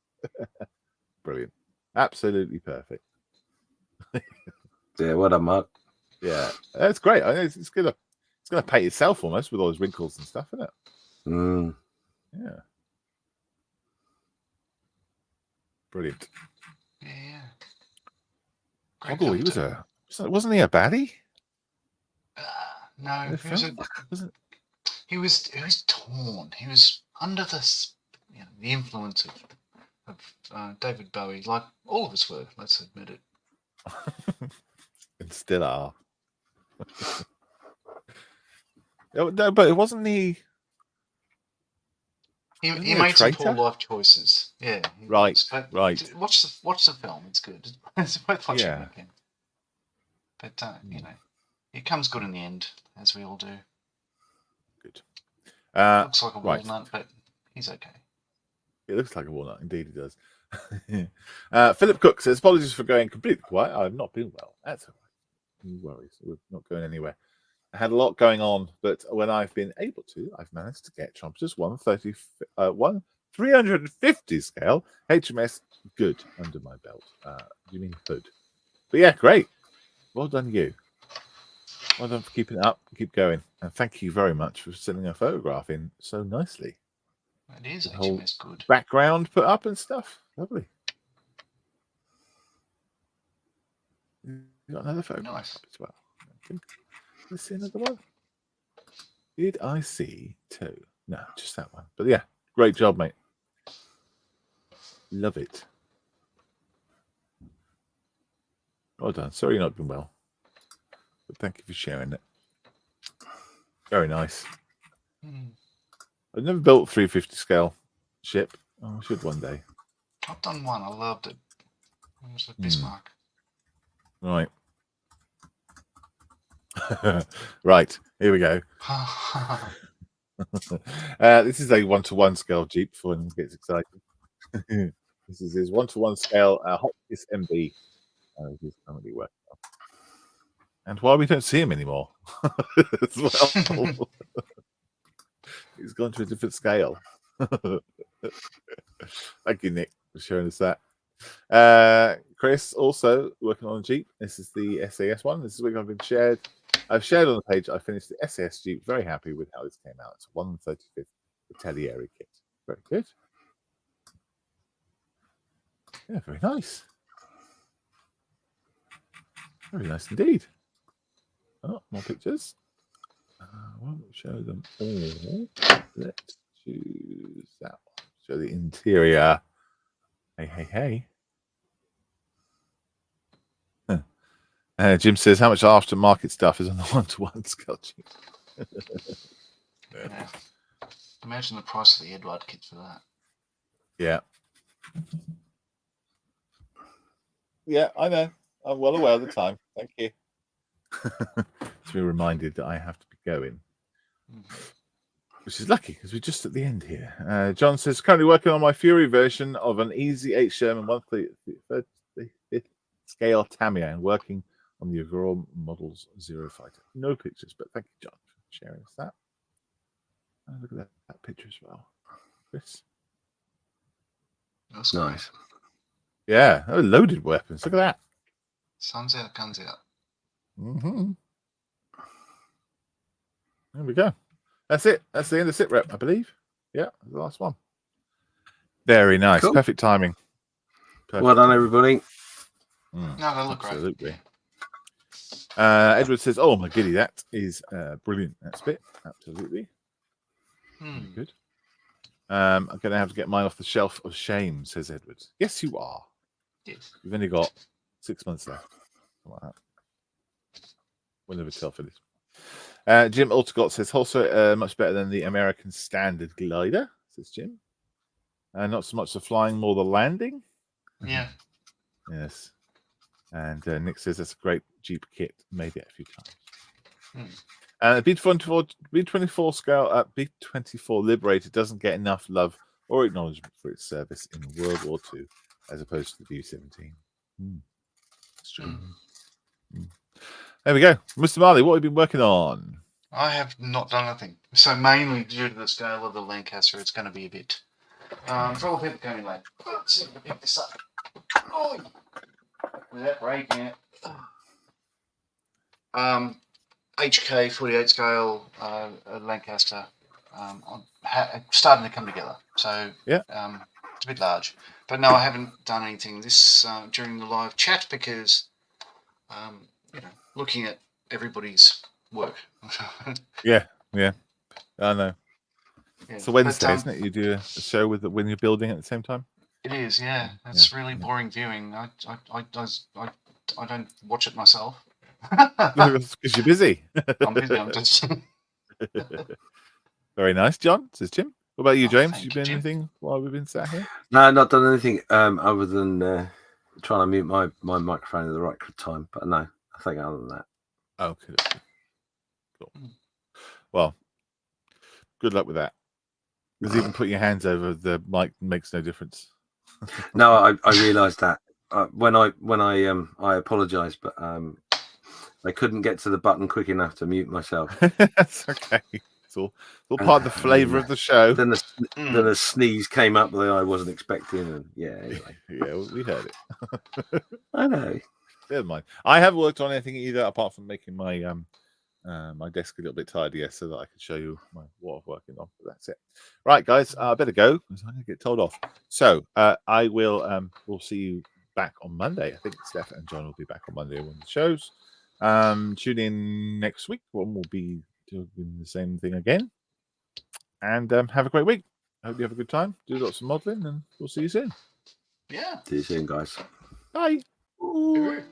Brilliant. Absolutely perfect. Yeah, well done, Mark. Yeah, that's great. I know it's gonna paint itself almost with all those wrinkles and stuff, isn't it? Mm. Yeah. Brilliant. Yeah. Hoggle, wasn't he a baddie? No, he was torn. He was under the influence of David Bowie, like all of us were. Let's admit it. And still are. No, but it wasn't he. He made some poor life choices. Yeah. Right. Right. Watch the film. It's good. It's worth watching again. But it comes good in the end, as we all do. Good. Looks like a walnut, but he's okay. It looks like a walnut, indeed it does. Philip Cook says, apologies for going completely quiet. I've not been well. That's all right. No worries. We're not going anywhere. I had a lot going on, but when I've been able to, I've managed to get Trumpeter's 350 scale HMS good under my belt. Do you mean hood? But yeah, great. Well done, you. Well done for keeping it up. Keep going. And thank you very much for sending a photograph in so nicely. It is HMS good. Background put up and stuff. Lovely. You got another photograph up as well. Let's see another one. Did I see two? No, just that one. But yeah, great job, mate. Love it. Well done. Sorry you've not been well. But thank you for sharing it. Very nice. I've never built 350 scale ship. Oh, I should one day. I've done one. I loved it. It was a Bismarck. Right. Right. Here we go. This is a 1-to-1 scale Jeep for when he gets excited. This is his 1-to-1 scale Hotkiss MB. He's currently working on. And why we don't see him anymore as well. He's gone to a different scale. Thank you, Nick, for showing us that. Chris also working on a Jeep. This is the SAS one. This is what I've shared on the page. I finished the SAS Jeep. Very happy with how this came out. It's a 1/35 Atelier kit. Very good. Yeah, very nice. Very nice indeed. Oh, more pictures. I won't show them all. Let's choose that one. Show the interior. Hey. Jim says, how much aftermarket stuff is on the 1-to-1 scale? Yeah. Imagine the price of the Edward kit for that. Yeah. Yeah, I know. I'm well aware of the time. Thank you. To be reminded that I have to be going. Which is lucky because we're just at the end here. John says, currently working on my Fury version of an Easy 8 Sherman 1/35 scale Tamiya and working on the overall model's Zero Fighter. No pictures, but thank you, John, for sharing us that. Look at that picture as well. Chris. That's nice. Yeah, loaded weapons. Look at that. Sun's out, guns out. Mm-hmm. There we go. That's it. That's the end of sit rep, I believe. Yeah, the last one. Very nice. Cool. Perfect timing. Well done, everybody. No, they look absolutely great. Edward says, oh, my giddy, that is brilliant. That bit. Absolutely. Very good. I'm going to have to get mine off the shelf of shame, says Edward. Yes, you are. Yes. You've only got 6 months left. Something like that. We'll never tell for this. Jim Altegott says, also much better than the American Standard glider, says Jim. Not so much the flying, more the landing. Yeah. Yes. And Nick says that's a great Jeep kit. Made it a few times. B24 scale B24 Liberator doesn't get enough love or acknowledgement for its service in World War II, as opposed to the B-17. That's true. There we go. Mr. Marley, what have you been working on? I have not done anything. So mainly due to the scale of the Lancaster, it's going to be a bit. For all the people coming late, let's see if I can pick this up. Oh, without breaking it. HK 48 scale Lancaster starting to come together. So yeah, it's a bit large. But no, I haven't done anything this during the live chat because looking at everybody's work. yeah, I know. Yeah. It's a Wednesday, isn't it? You do a show when you're building at the same time. It is, yeah. It's really boring viewing. I don't watch it myself. Because you're busy. I'm busy. I'm just. Very nice, John. Says Jim. What about you, James? You been Jim. anything while we've been sat here? No, not done anything other than trying to mute my microphone at the right time. But no, I think other than that. Okay. Cool. Well, good luck with that. Because even putting your hands over the mic makes no difference. No, I realised that when I apologise, but I couldn't get to the button quick enough to mute myself. That's okay. It's all part of the flavour of the show. Then a sneeze came up that I wasn't expecting, and anyway. Yeah, we heard it. I know. Never mind. I haven't worked on anything either, apart from making my my desk a little bit tidier so that I can show you what I'm working on. But that's it. Right, guys, I better go because I'm going to get told off. So I will. We'll see you back on Monday. I think Steph and John will be back on Monday on the shows. Tune in next week when we'll be doing the same thing again. And have a great week. I hope you have a good time. Do lots of modelling, and we'll see you soon. Yeah. See you soon, guys. Bye. Ooh.